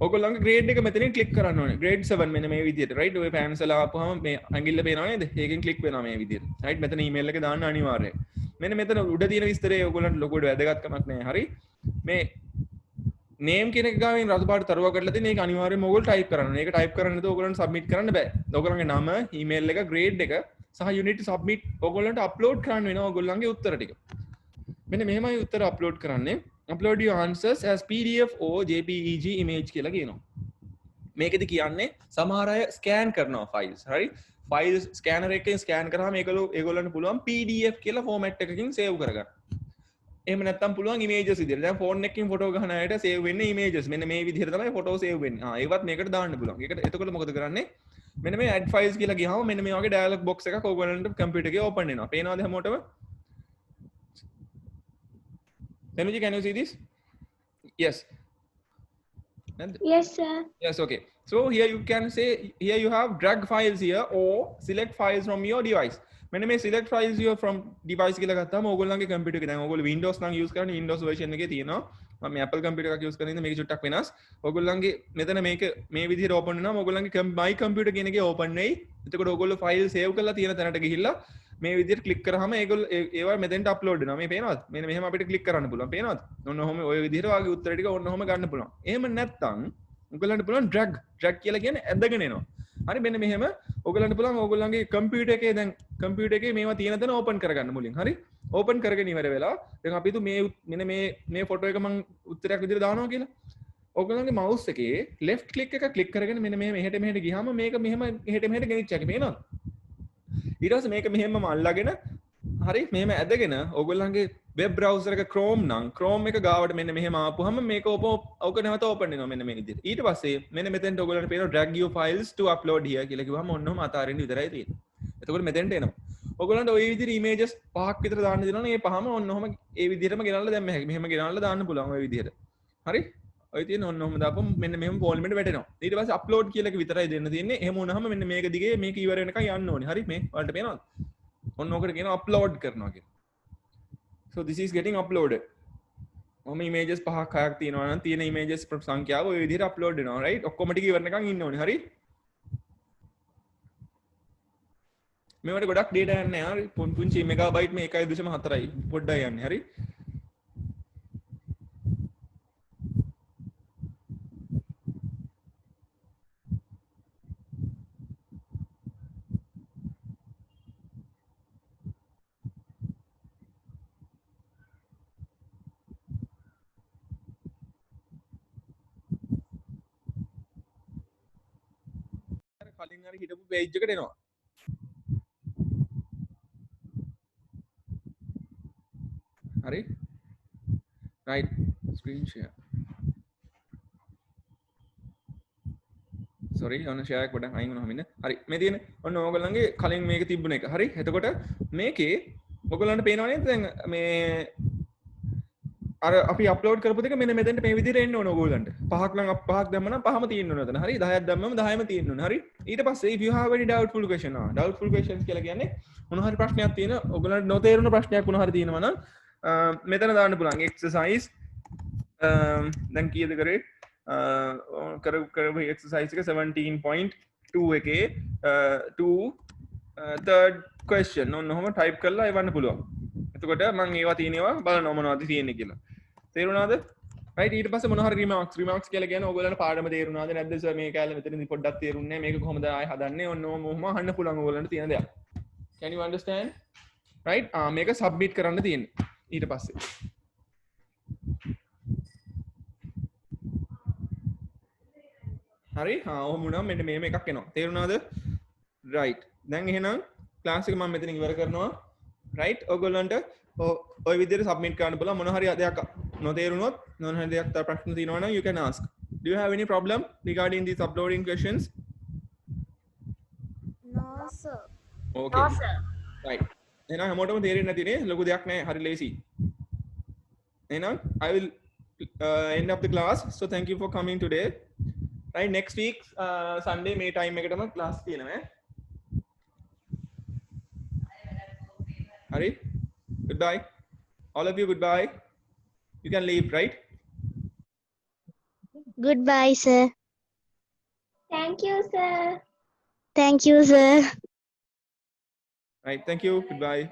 ඔයගොල්ලන්ගේ grade එක මෙතනින් click කරන්න ඕනේ. grade 7 මෙන්න මේ විදිහට right ඔය pencil ආපුවම මේ ඇඟිල්ල පේනවා නේද? ඒකෙන් click වෙනවා මේ විදිහට. right මෙතන email එක දාන්න අනිවාර්යයි. මෙන්න මෙතන උඩ තියෙන විස්තරය ඔයගොල්ලන්ට ලොකුවට වැදගත්කමක් නැහැ. හරි මේ name කියන එක ගාමින් රතු පාට තරුවක් කරලා තියෙන ඒක අනිවාර්යයෙන්ම ඔයගොල්ලෝ type කරන්න ඕනේ. ඒක type කරන්න නැතුව ඔයගොල්ලන්ට submit කරන්න බෑ. ඔයගොල්ලන්ගේ නම, email එක, grade එක සහ you need to submit ඔයගොල්ලන්ට upload කරන්න වෙනවා ඔයගොල්ලන්ගේ උත්තර ටික. මෙන්න මෙහෙමයි උත්තර upload කරන්නේ. upload your answers as pdf or jpeg image කියලා කියනවා. මේකෙදි කියන්නේ සමහර අය ස්කෑන් කරනවා files. හරි? files scanner එකෙන් ස්කෑන් කරාම ඒගොල්ලන්ට පුළුවන් pdf කියලා format එකකින් save කරගන්න. එහෙම නැත්නම් පුළුවන් images විදියට. දැන් phone එකකින් photo ගහන අයට save වෙන්නේ images. මෙන්න මේ විදිහට තමයි photo save වෙන්නේ. ඒවත් මේකට දාන්න පුළුවන්. ඒකට එතකොට මොකද කරන්නේ? මෙන්න මේ add files කියලා ගියාම මෙන්න මේ වගේ dialog box එකක් ඔයගොල්ලන්ට computer එකේ open වෙනවා. පේනවද හැමෝටම? Tanuji, can you see this? Yes. Yes, sir. Yes, okay. So here you can say, here you have drag files here or select files from your device. මෙන්න මේ select files here from device කියලා ගත්තාම ඕගොල්ලන්ගේ computer එකේ දැන් ඕගොල්ලෝ Windows නම් use කරන්නේ Windows version එකේ තියෙනවා. මම මේ Apple computer එකක් use කරන ඉඳන් මේක චුට්ටක් වෙනස්. ඕගොල්ලන්ගේ මෙතන මේක මේ විදිහට open වෙනවා. ඕගොල්ලන්ගේ my computer කියන එකේ open වෙයි. එතකොට ඕගොල්ලෝ file save කරලා තියෙන තැනට ගිහිල්ලා මේ විදිහට click කරාම ඒගොල්ලෝ ඒවා මෙතෙන්ට upload වෙනවා. මේ පේනවද? මෙන්න මෙහෙම අපිට click කරන්න පුළුවන්. පේනවද? ඔන්න ඔහොම ඔය විදිහට වාගේ උත්තර ටික ඔන්න ඔහොම ගන්න පුළුවන්. එහෙම නැත්නම් ඔයගොල්ලන්ට පුළුවන් drag කියලා කියන්නේ ඇදගෙන එනවා. හරි මෙන්න මෙහෙම ඔයගොල්ලන්ට පුළුවන් ඔයගොල්ලන්ගේ computer එකේ දැන් computer එකේ මේවා තියෙන තැන open කරගන්න මුලින්. හරි? open කරගෙන ඉවර වෙලා දැන් අපි හිතුව මෙන්න මේ photo එක මම උත්තරයක් විදිහට දානවා කියලා. ඔයගොල්ලන්ගේ mouse එකේ left click එක click කරගෙන මෙන්න මෙහෙම එහෙට මෙහෙට ගියාම මේක මෙහෙම එහෙට මෙහෙට ගෙනිච්ච එක පේනවද? ඊට පස්සේ මේක මෙහෙමම අල්ලගෙන හරි මෙහෙම ඇදගෙන ඔයගොල්ලන්ගේ web browser එක Chrome නම් Chrome එක ගාවට මෙන්න මෙහෙම ආපුවම මේක ඔක නැවත open වෙනවා මෙන්න මේ විදිහට. ඊට පස්සේ මෙන්න මෙතෙන්ට ඔයගොල්ලන්ට පේනවා drag your files to upload here කියලා කිව්වම ඔන්නම අතාරින්න විතරයි තියෙන්නේ. එතකොට මෙතෙන්ට එනවා. ඔයගොල්ලන්ට ওই විදිහට images පහක් විතර දාන්න දෙනවනේ. මේ පහම ඔන්නෝම ඒ විදිහටම ගෙනල්ලා දැන් මෙහෙම ගෙනල්ලා දාන්න පුළුවන් ওই විදිහට. හරි? ඔය තියෙන ඔන්න ඔහම දාපුවම මෙන්න මෙහෙම ෆෝල්ඩර් එකට වැටෙනවා. ඊට පස්සේ අප්ලෝඩ් කියලා එක විතරයි දෙන්න තියෙන්නේ. එහෙම වුණාම මෙන්න මේක දිගේ මේක ඉවර වෙනකන් යන්න ඕනේ. හරි මේ ඔයාලට පේනවද? ඔන්න ඕකට කියනවා අප්ලෝඩ් කරනවා කියලා. So this is getting uploaded. ඔහම images 5ක් 6ක් තියෙනවා නම් තියෙන images සංඛ්‍යාව ඔය විදිහට අප්ලෝඩ් වෙනවා. right? ඔක්කොම ටික ඉවර වෙනකන් ඉන්න ඕනේ. හරි? මේවට ගොඩක් data යන්නේ හරි. පුංචි මෙගාබයිට් මේ 1.4යි පොඩ්ඩයි යන්නේ. හරි? කලින් හරි හිටපු page එකට එනවා. හරි? right screen share. sorry ඔන්න share එක පොඩ්ඩක් අයින් වුණාම ඉන්න. හරි මේ තියෙන ඔන්න ඕගොල්ලන්ගේ කලින් මේක තිබුණ එක. හරි? එතකොට මේකේ ඔයගොල්ලන්ට පේනවා නේද දැන් මේ අර අපි අප්ලෝඩ් කරපු දෙක මෙන්න මෙතෙන්ට මේ විදිහට එන්න ඕන ඕගොල්ලන්ට. පහක් නම් පහක් දැම්මම පහම තියෙන්න ඕන එතන. හරි? 10ක් දැම්මම 10ම තියෙන්න ඕන. හරි? ඊට පස්සේ if you have any doubtful question doubtful questions කියලා කියන්නේ මොන හරි ප්‍රශ්නයක් තියෙන ඔයගොල්ලන්ට නොතේරුණ ප්‍රශ්නයක් මොන හරි තියෙනවා නම් මෙතන දාන්න පුළුවන් exercise දැන් කීයද කරේ කරපු exercise එක 17.2 එකේ 2 third question ඔන්න ඔහම type කරලා එවන්න පුළුවන්. එතකොට මම ඒවා තියෙනවා බලනවා මොනවද තියෙන්නේ කියලා. තේරුණාද? right ඊට පස්සේ මොන හරි remarks කියලා කියන්නේ ඕගොල්ලන්ට පාඩම තේරුණාද නැද්ද සර් මේ කැලේ මෙතනදී පොඩ්ඩක් තේරුන්නේ නැහැ මේක කොහොමද ආයෙ හදන්නේ ඔන්න ඔහොම අහන්න පුළුවන් ඕගොල්ලන්ට තියෙන දෙයක්. can you understand? right මේක submit කරන්න තියෙන්නේ ඊට පස්සේ. හරි ඔහොම වුණාම මෙන්න මේම එකක් එනවා. තේරුණාද? right දැන් එහෙනම් ක්ලාස් එක මම මෙතනින් ඉවර කරනවා. right ඔයගොල්ලන්ට ඔය විදිහට සබ්මිට් කරන්න පුළුවන් මොන හරි දෙයක් නොතේරුණොත් මොන හරි දෙයක් තව ප්‍රශ්න තියෙනවා නම් you can ask. do you have any problem regarding these uploading questions? No, sir. okay no sir right එහෙනම් හැමෝටම තේරෙන්නේ නැතිනේ ලොකු දෙයක් නෑ හරි ලේසි. එහෙනම් I will end up the class. so thank you for coming today. right next week Sunday මේ time එකටම class තියෙනවා. Hari, goodbye. All of you, goodbye. You can leave, right? Goodbye, sir. Thank you, sir. Thank you, sir. Right. Thank you. Goodbye.